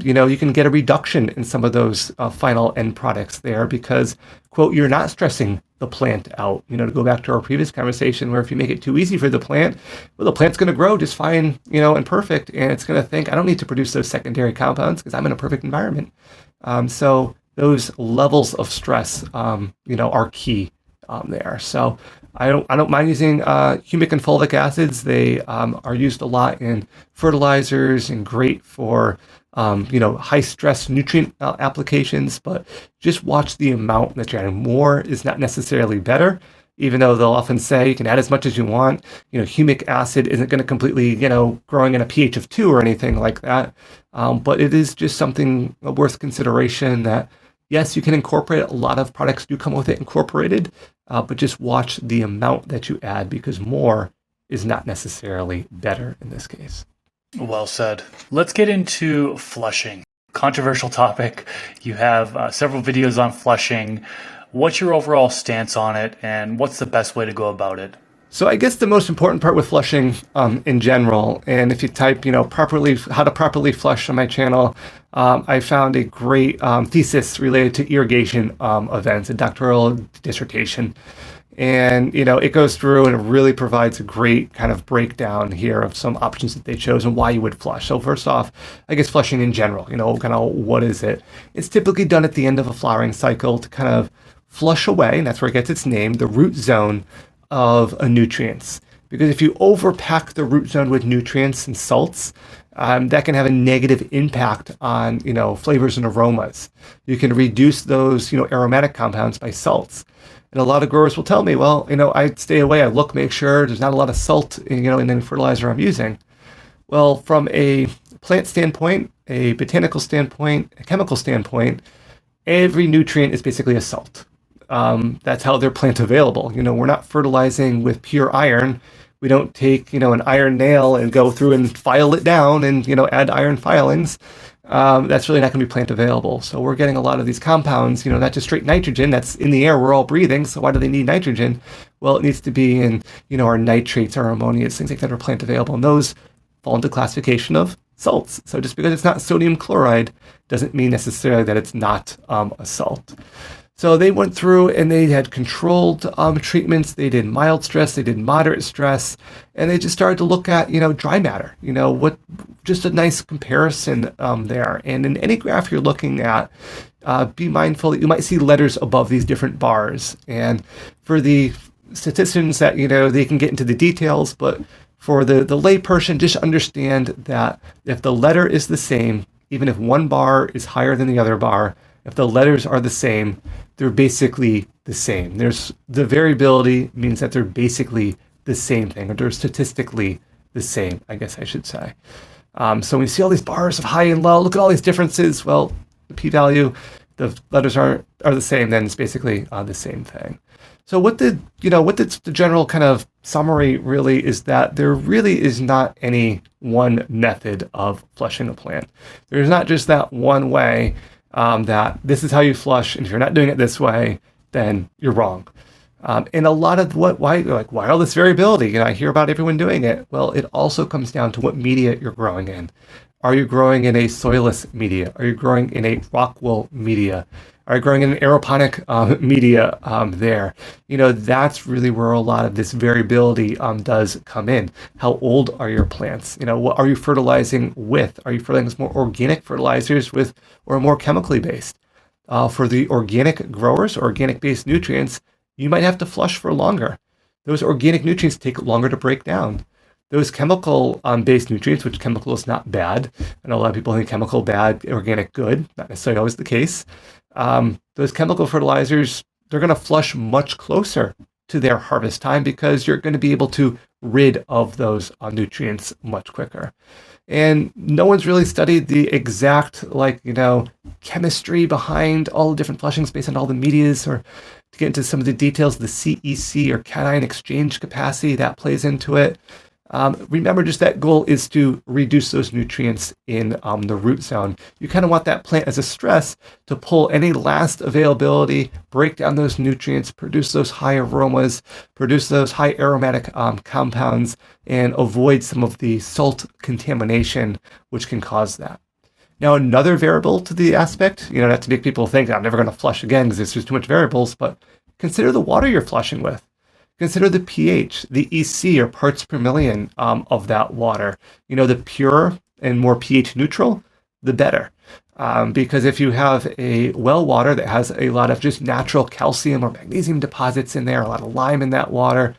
You can get a reduction in some of those final end products there because, quote, you're not stressing the plant out. To go back to our previous conversation where if you make it too easy for the plant, well, the plant's going to grow just fine, and perfect. And it's going to think, I don't need to produce those secondary compounds because I'm in a perfect environment. So those levels of stress, are key there. So I don't mind using humic and fulvic acids. They are used a lot in fertilizers and great for high stress nutrient applications, but just watch the amount that you're adding. More is not necessarily better, even though they'll often say you can add as much as you want. Humic acid isn't going to completely, growing in a pH of 2 or anything like that. But it is just something worth consideration that, yes, you can incorporate it. A lot of products do come with it incorporated, but just watch the amount that you add because more is not necessarily better in this case. Well said. Let's get into flushing. Controversial topic. You have several videos on flushing. What's your overall stance on it, and what's the best way to go about it? So I guess the most important part with flushing in general, and if you type, properly how to properly flush on my channel, I found a great thesis related to irrigation events, a doctoral dissertation. And, it goes through and it really provides a great kind of breakdown here of some options that they chose and why you would flush. So first off, I guess flushing in general, kind of what is it? It's typically done at the end of a flowering cycle to kind of flush away, and that's where it gets its name, the root zone of nutrients. Because if you overpack the root zone with nutrients and salts, that can have a negative impact on, flavors and aromas. You can reduce those, aromatic compounds by salts. And a lot of growers will tell me, well, I stay away, I look, make sure there's not a lot of salt, in any fertilizer I'm using. Well, from a plant standpoint, a botanical standpoint, a chemical standpoint, every nutrient is basically a salt. That's how they're plant available. We're not fertilizing with pure iron. We don't take, an iron nail and go through and file it down and, add iron filings. That's really not going to be plant available. So we're getting a lot of these compounds, not just straight nitrogen that's in the air we're all breathing. So why do they need nitrogen? Well, it needs to be in, our nitrates, our ammonias, things like that are plant available. And those fall into classification of salts. So just because it's not sodium chloride doesn't mean necessarily that it's not a salt. So they went through and they had controlled treatments. They did mild stress, they did moderate stress, and they just started to look at, dry matter, just a nice comparison there. And in any graph you're looking at, be mindful that you might see letters above these different bars. And for the statisticians that, they can get into the details, but for the lay person, just understand that if the letter is the same, even if one bar is higher than the other bar, if the letters are the same, they're basically the same. There's the variability means that they're basically the same thing, or they're statistically the same, I guess I should say. So when you see all these bars of high and low, look at all these differences. Well, the p-value, the letters are the same, then it's basically the same thing. So what the general kind of summary really is that there really is not any one method of flushing a plant. There's not just that one way that this is how you flush, and if you're not doing it this way, then you're wrong. And a lot of why all this variability? I hear about everyone doing it. Well, it also comes down to what media you're growing in. Are you growing in a soilless media? Are you growing in a rock wool media? Are you growing in an aeroponic media there? That's really where a lot of this variability does come in. How old are your plants? What are you fertilizing with? Are you fertilizing with more organic fertilizers or more chemically based? For the organic growers, organic-based nutrients, you might have to flush for longer. Those organic nutrients take longer to break down. Those chemical-based nutrients, which chemical is not bad, and a lot of people think chemical bad, organic good, not necessarily always the case. Those chemical fertilizers, they're going to flush much closer to their harvest time because you're going to be able to rid of those nutrients much quicker. And no one's really studied the exact, chemistry behind all the different flushings based on all the medias, or to get into some of the details, the CEC or cation exchange capacity that plays into it. Remember, just that goal is to reduce those nutrients in the root zone. You kind of want that plant as a stress to pull any last availability, break down those nutrients, produce those high aromas, produce those high aromatic compounds, and avoid some of the salt contamination, which can cause that. Now, another variable to the aspect, not to make people think I'm never going to flush again because there's just too much variables, but consider the water you're flushing with. Consider the pH, the EC or parts per million of that water. The purer and more pH neutral, the better. Because if you have a well water that has a lot of just natural calcium or magnesium deposits in there, a lot of lime in that water,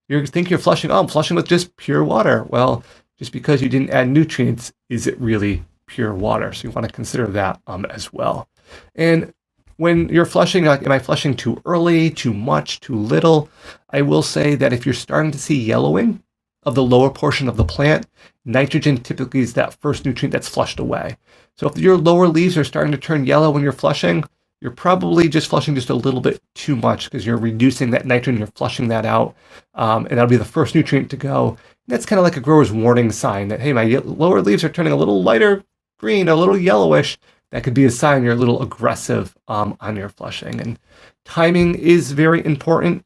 you think you're flushing, I'm flushing with just pure water. Well, just because you didn't add nutrients, is it really pure water? So you want to consider that as well. And when you're flushing, am I flushing too early, too much, too little? I will say that if you're starting to see yellowing of the lower portion of the plant, nitrogen typically is that first nutrient that's flushed away. So if your lower leaves are starting to turn yellow when you're flushing, you're probably just flushing just a little bit too much because you're reducing that nitrogen, you're flushing that out, and that'll be the first nutrient to go. And that's kind of like a grower's warning sign that, hey, my lower leaves are turning a little lighter green, a little yellowish. That could be a sign you're a little aggressive on your flushing. And timing is very important.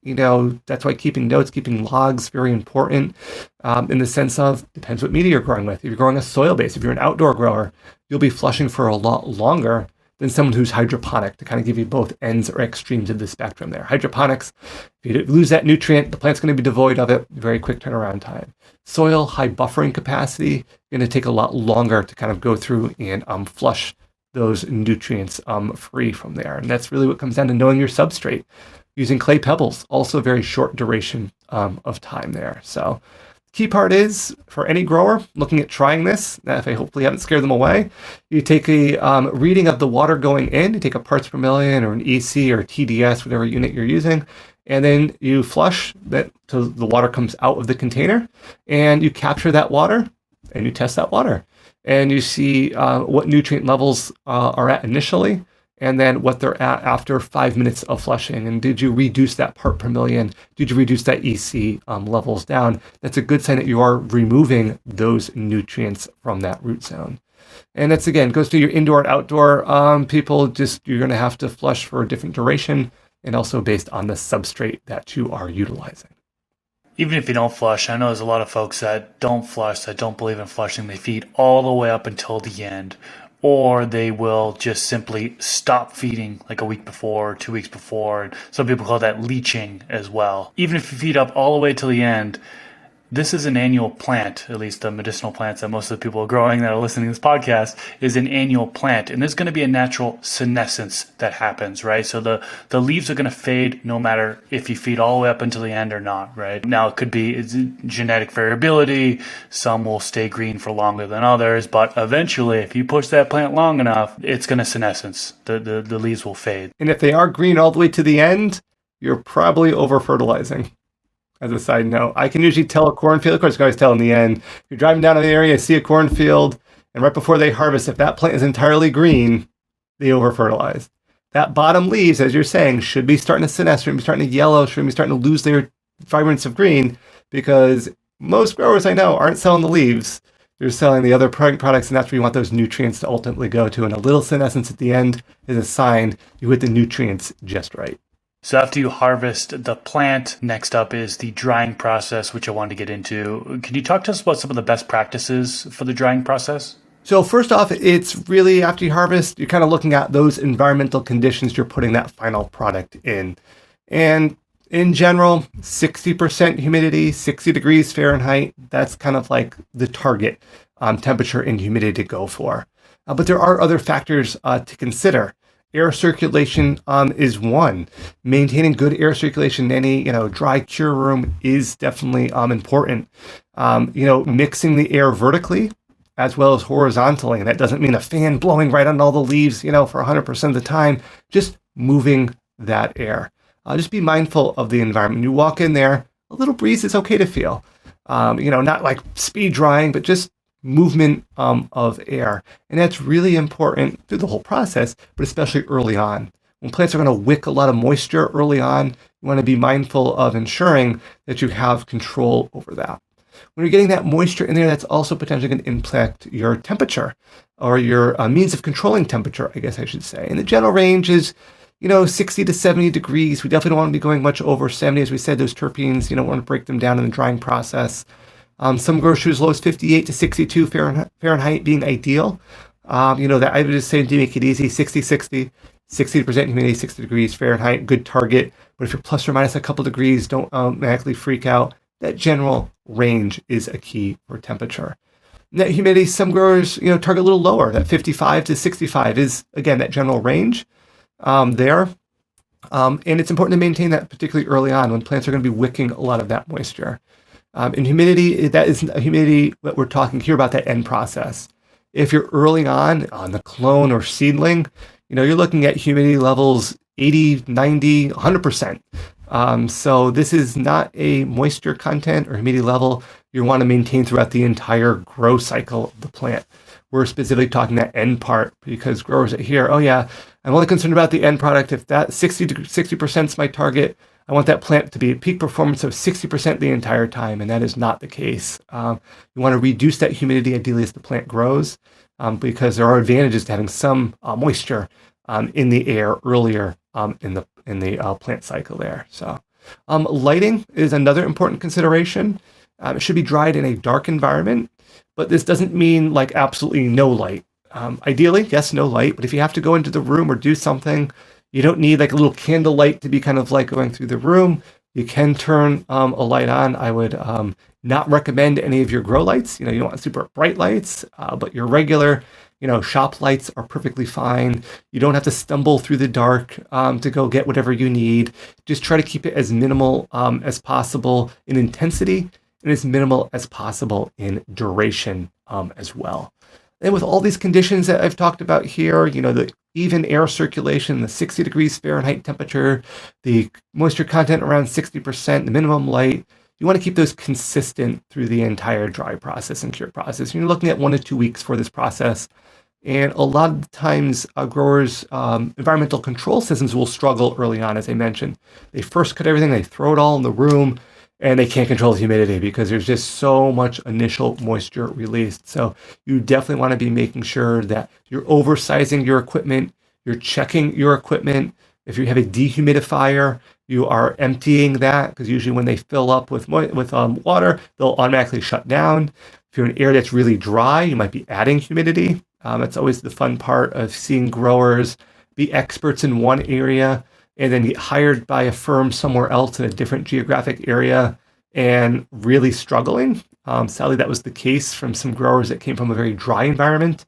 That's why keeping notes, keeping logs, very important in the sense of, depends what media you're growing with. If you're growing a soil base, if you're an outdoor grower, you'll be flushing for a lot longer than someone who's hydroponic, to kind of give you both ends or extremes of the spectrum there. Hydroponics, if you lose that nutrient, the plant's going to be devoid of it, very quick turnaround time. Soil, high buffering capacity, going to take a lot longer to kind of go through and flush those nutrients free from there. And that's really what comes down to knowing your substrate. Using clay pebbles, also very short duration of time there. So the key part is, for any grower looking at trying this, if I hopefully haven't scared them away, you take a reading of the water going in, you take a parts per million or an EC or a TDS, whatever unit you're using, and then you flush that till the water comes out of the container, and you capture that water and you test that water. And you see what nutrient levels are at initially, and then what they're at after 5 minutes of flushing. And did you reduce that part per million? Did you reduce that EC levels down? That's a good sign that you are removing those nutrients from that root zone. And that's, again, goes to your indoor and outdoor people. You're going to have to flush for a different duration, and also based on the substrate that you are utilizing. Even if you don't flush, I know there's a lot of folks that don't flush, that don't believe in flushing. They feed all the way up until the end, or they will just simply stop feeding like a week before, 2 weeks before. And some people call that leaching as well. Even if you feed up all the way till the end, this is an annual plant, at least the medicinal plants that most of the people are growing that are listening to this podcast is an annual plant. And there's going to be a natural senescence that happens, right? So the leaves are going to fade no matter if you feed all the way up until the end or not, right? Now, it could be genetic variability. Some will stay green for longer than others. But eventually, if you push that plant long enough, it's going to senescence. The leaves will fade. And if they are green all the way to the end, you're probably over-fertilizing. As a side note, I can usually tell a cornfield, of course, you can always tell in the end. You're driving down an area, see a cornfield, and right before they harvest, if that plant is entirely green, they over-fertilize. That bottom leaves, as you're saying, should be starting to senesce, should be starting to yellow, should be starting to lose their vibrance of green, because most growers I know aren't selling the leaves. They're selling the other products, and that's where you want those nutrients to ultimately go to. And a little senescence at the end is a sign you hit the nutrients just right. So after you harvest the plant, next up is the drying process, which I wanted to get into. Can you talk to us about some of the best practices for the drying process? So first off, it's really after you harvest, you're kind of looking at those environmental conditions you're putting that final product in. And in general, 60% humidity, 60 degrees Fahrenheit, that's kind of like the target temperature and humidity to go for. But there are other factors to consider. Air circulation is one. Maintaining good air circulation in any dry cure room is definitely important. Mixing the air vertically as well as horizontally. And that doesn't mean a fan blowing right on all the leaves, for 100% of the time. Just moving that air. Just be mindful of the environment. You walk in there, a little breeze is okay to feel. Not like speed drying, but just movement of air. And that's really important through the whole process, but especially early on. When plants are going to wick a lot of moisture early on, you want to be mindful of ensuring that you have control over that. When you're getting that moisture in there, that's also potentially going to impact your temperature or your means of controlling temperature, I guess I should say. And the general range is 60 to 70 degrees. We definitely don't want to be going much over 70. As we said, those terpenes, you don't want to break them down in the drying process. Some growers as low as 58 to 62 Fahrenheit being ideal. That I would just say to make it easy, 60% humidity, 60 degrees Fahrenheit, good target. But if you're plus or minus a couple degrees, don't automatically freak out. That general range is a key for temperature. Net humidity, some growers, target a little lower. That 55 to 65 is, again, that general range there. And it's important to maintain that particularly early on when plants are going to be wicking a lot of that moisture. In humidity, that isn't a humidity that we're talking here about, that end process. If you're early on the clone or seedling, you're looking at humidity levels 80, 90, 100%. So this is not a moisture content or humidity level you want to maintain throughout the entire grow cycle of the plant. We're specifically talking that end part because growers are here, oh yeah, I'm only concerned about the end product. If that 60% is my target, I want that plant to be at peak performance of 60% the entire time, and that is not the case. You want to reduce that humidity ideally as the plant grows because there are advantages to having some moisture in the air earlier in the plant cycle there. So lighting is another important consideration. It should be dried in a dark environment, but this doesn't mean like absolutely no light. Ideally, yes, no light, but if you have to go into the room or do something, you don't need like a little candle light to be kind of like going through the room. You can turn a light on. I would not recommend any of your grow lights. You don't want super bright lights, but your regular shop lights are perfectly fine. You don't have to stumble through the dark to go get whatever you need. Just try to keep it as minimal as possible in intensity and as minimal as possible in duration as well. And with all these conditions that I've talked about here, the even air circulation, the 60 degrees Fahrenheit temperature, the moisture content around 60%, the minimum light, you want to keep those consistent through the entire dry process and cure process. You're looking at 1 to 2 weeks for this process. And a lot of the times, growers' environmental control systems will struggle early on, as I mentioned. They first cut everything, they throw it all in the room, and they can't control the humidity because there's just so much initial moisture released. So you definitely want to be making sure that you're oversizing your equipment, you're checking your equipment. If you have a dehumidifier, you are emptying that because usually when they fill up with water, they'll automatically shut down. If you're in an area that's really dry, you might be adding humidity. That's always the fun part of seeing growers be experts in one area and then get hired by a firm somewhere else in a different geographic area and really struggling. Sadly, that was the case from some growers that came from a very dry environment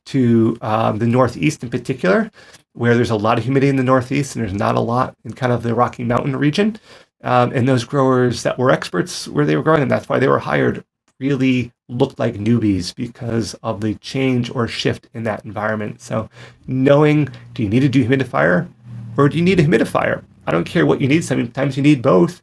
to the Northeast in particular, where there's a lot of humidity in the Northeast and there's not a lot in kind of the Rocky Mountain region. And those growers that were experts where they were growing, and that's why they were hired, really looked like newbies because of the change or shift in that environment. So knowing, do you need a dehumidifier or do you need a humidifier? I don't care what you need. Sometimes you need both.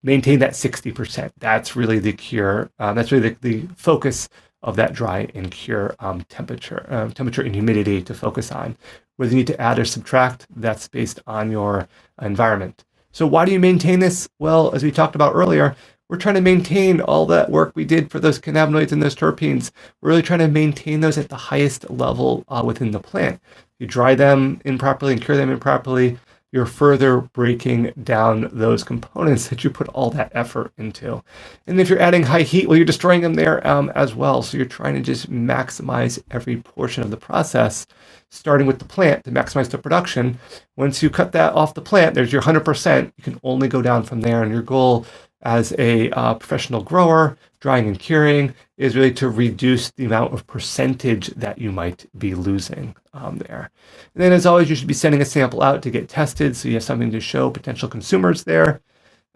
Maintain that 60%. That's really the cure. That's really the focus of that dry and cure temperature and humidity to focus on. Whether you need to add or subtract, that's based on your environment. So why do you maintain this? Well, as we talked about earlier, we're trying to maintain all that work we did for those cannabinoids and those terpenes. We're really trying to maintain those at the highest level within the plant. If you dry them improperly and cure them improperly, you're further breaking down those components that you put all that effort into. And if you're adding high heat, well, you're destroying them there as well. So you're trying to just maximize every portion of the process, starting with the plant to maximize the production. Once you cut that off the plant, there's your 100%. You can only go down from there. And your goal as a professional grower, drying and curing, is really to reduce the amount of percentage that you might be losing there. And then as always, you should be sending a sample out to get tested so you have something to show potential consumers there.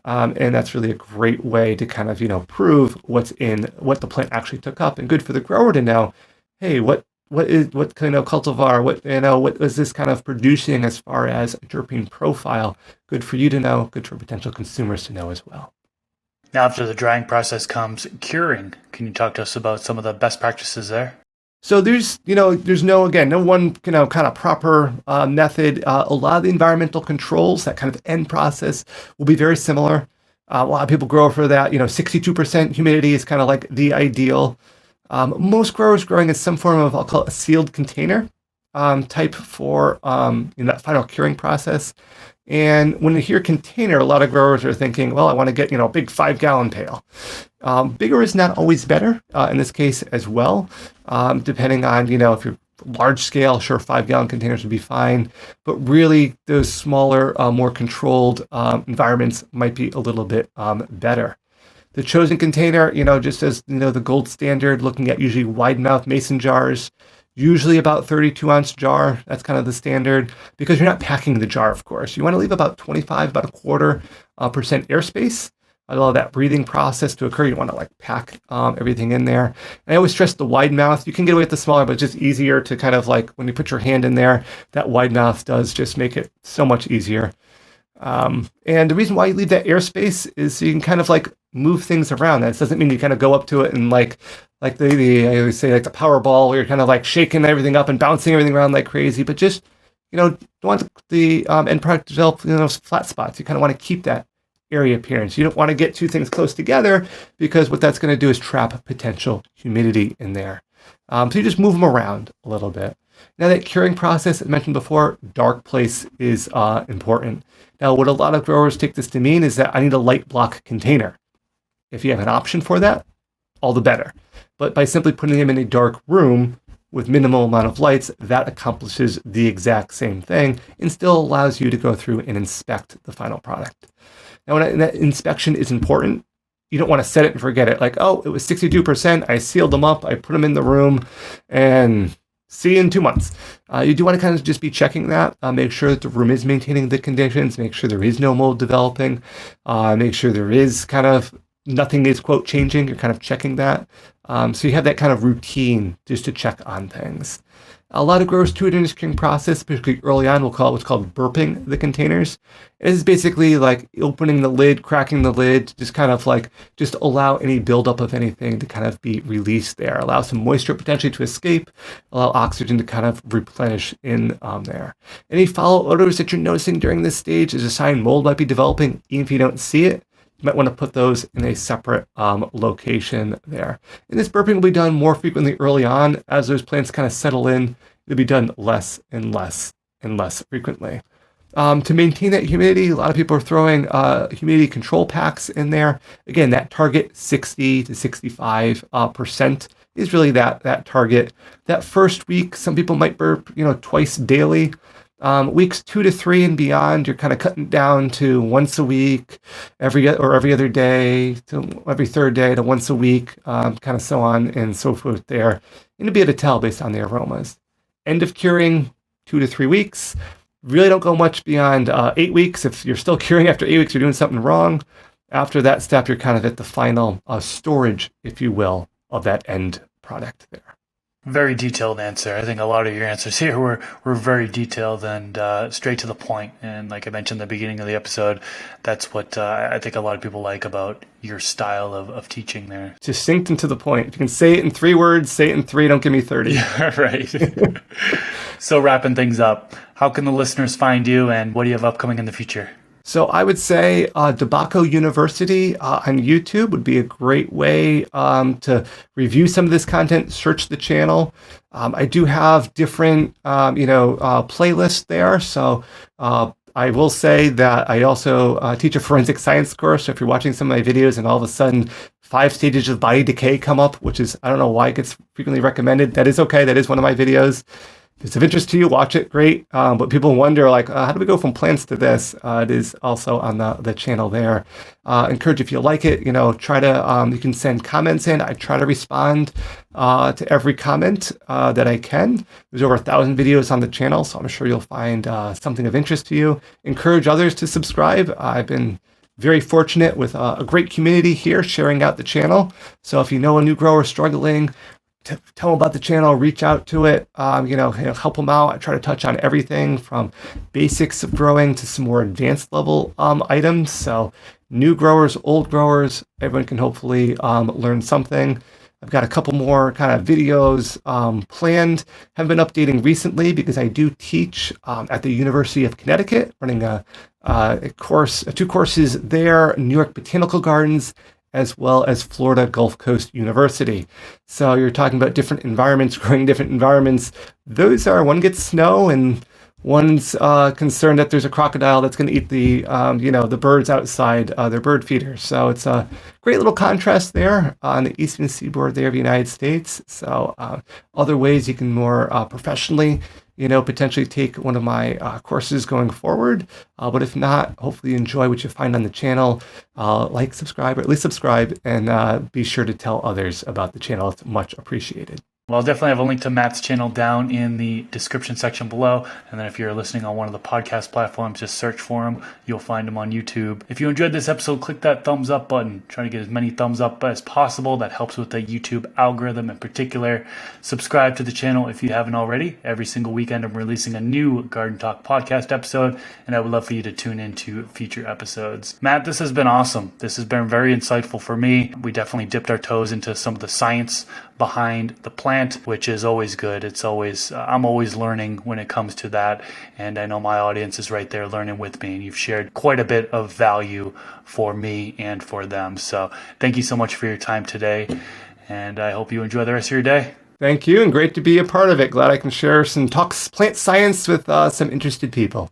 And that's really a great way to kind of, prove what the plant actually took up, and good for the grower to know, hey, what kind of cultivar, what is this kind of producing as far as a terpene profile? Good for you to know, good for potential consumers to know as well. Now, after the drying process comes curing. Can you talk to us about some of the best practices there? So there's no one, kind of proper method. A lot of the environmental controls, that kind of end process, will be very similar. A lot of people grow for that, 62% humidity is kind of like the ideal. Most growers growing in some form of, I'll call it a sealed container type for that final curing process. And when you hear container, a lot of growers are thinking, well, I want to get, a big 5-gallon pail. Bigger is not always better in this case as well, depending on, if you're large scale, sure, 5-gallon containers would be fine. But really, those smaller, more controlled environments might be a little bit better. The chosen container, just as, the gold standard, looking at usually wide mouth mason jars, usually about 32-ounce jar. That's kind of the standard, because you're not packing the jar, of course. You want to leave about 25, about a quarter percent airspace. Allow that breathing process to occur. You want to pack everything in there. And I always stress the wide mouth. You can get away with the smaller, but it's just easier to kind of when you put your hand in there, that wide mouth does just make it so much easier. And the reason why you leave that airspace is so you can kind of move things around. That doesn't mean you kind of go up to it and I always say the Powerball, where you're kind of shaking everything up and bouncing everything around like crazy, but just, don't want the end product to develop, flat spots. You kind of want to keep that area appearance. You don't want to get two things close together, because what that's going to do is trap potential humidity in there. So you just move them around a little bit. Now, that curing process, as mentioned before, dark place is important. Now, what a lot of growers take this to mean is that I need a light block container. If you have an option for that, all the better. But by simply putting them in a dark room with minimal amount of lights, that accomplishes the exact same thing and still allows you to go through and inspect the final product. Now, that inspection is important. You don't want to set it and forget it. Oh, it was 62%. I sealed them up. I put them in the room, and see you in 2 months. You do want to kind of just be checking that. Make sure that the room is maintaining the conditions. Make sure there is no mold developing. Make sure there is kind of nothing is, quote, changing. You're kind of checking that. So you have that kind of routine just to check on things. A lot of growers do it in this curing process, particularly early on. We'll call it what's called burping the containers. It is basically opening the lid, cracking the lid, just kind of just allow any buildup of anything to kind of be released there. Allow some moisture potentially to escape, allow oxygen to kind of replenish in there. Any foul odors that you're noticing during this stage is a sign mold might be developing, even if you don't see it. You might want to put those in a separate location there. And this burping will be done more frequently early on. As those plants kind of settle in, it'll be done less and less and less frequently. To maintain that humidity, a lot of people are throwing humidity control packs in there. Again, that target 60 to 65% is really that target. That first week, some people might burp, twice daily. Weeks 2 to 3 and beyond, you're kind of cutting down to once a week, every other day, to every third day to once a week, kind of so on and so forth there. And you'll be able to tell based on the aromas. End of curing, 2 to 3 weeks. Really don't go much beyond 8 weeks. If you're still curing after 8 weeks, you're doing something wrong. After that step, you're kind of at the final storage, if you will, of that end product there. Very detailed answer. I think a lot of your answers here were very detailed and straight to the point. And like I mentioned at the beginning of the episode, that's what I think a lot of people like about your style of teaching there. Succinct and to the point. If you can say it in 3 words, say it in 3, don't give me 30. Yeah, right. So wrapping things up, how can the listeners find you, and what do you have upcoming in the future? So I would say DeBacco University on YouTube would be a great way to review some of this content, search the channel. I do have different, playlists there. So I will say that I also teach a forensic science course. So if you're watching some of my videos and all of a sudden 5 stages of body decay come up, which is, I don't know why it gets frequently recommended. That is okay. That is one of my videos. If it's of interest to you, watch it, great. But people wonder, like, how do we go from plants to this? It is also on the channel there. Encourage, if you like it, try to, you can send comments in. I try to respond to every comment that I can. There's over 1,000 videos on the channel, so I'm sure you'll find something of interest to you. Encourage others to subscribe. I've been very fortunate with a great community here sharing out the channel. So if you know a new grower struggling, tell them about the channel, reach out to it, help them out. I try to touch on everything from basics of growing to some more advanced level items. So new growers, old growers, everyone can hopefully learn something. I've got a couple more kind of videos planned. Haven't been updating recently because I do teach at the University of Connecticut, running a course, 2 courses there, New York Botanical Gardens, as well as Florida Gulf Coast University. So you're talking about different environments, growing different environments. Those are, one gets snow and one's concerned that there's a crocodile that's going to eat the birds outside, their bird feeders. So it's a great little contrast there on the eastern seaboard there of the United States. So other ways you can more professionally potentially take one of my courses going forward. But if not, hopefully you enjoy what you find on the channel. Like, subscribe, or at least subscribe, and be sure to tell others about the channel. It's much appreciated. Well, I'll definitely have a link to Matt's channel down in the description section below. And then if you're listening on one of the podcast platforms, just search for him. You'll find him on YouTube. If you enjoyed this episode, click that thumbs up button. Try to get as many thumbs up as possible. That helps with the YouTube algorithm in particular. Subscribe to the channel if you haven't already. Every single weekend I'm releasing a new Garden Talk podcast episode, and I would love for you to tune into future episodes. Matt, this has been awesome. This has been very insightful for me. We definitely dipped our toes into some of the science behind the plant, which is always good. It's always I'm always learning when it comes to that, and I know my audience is right there learning with me, and you've shared quite a bit of value for me and for them. So thank you so much for your time today, and I hope you enjoy the rest of your day. Thank you, and great to be a part of it. Glad I can share some plant science with some interested people.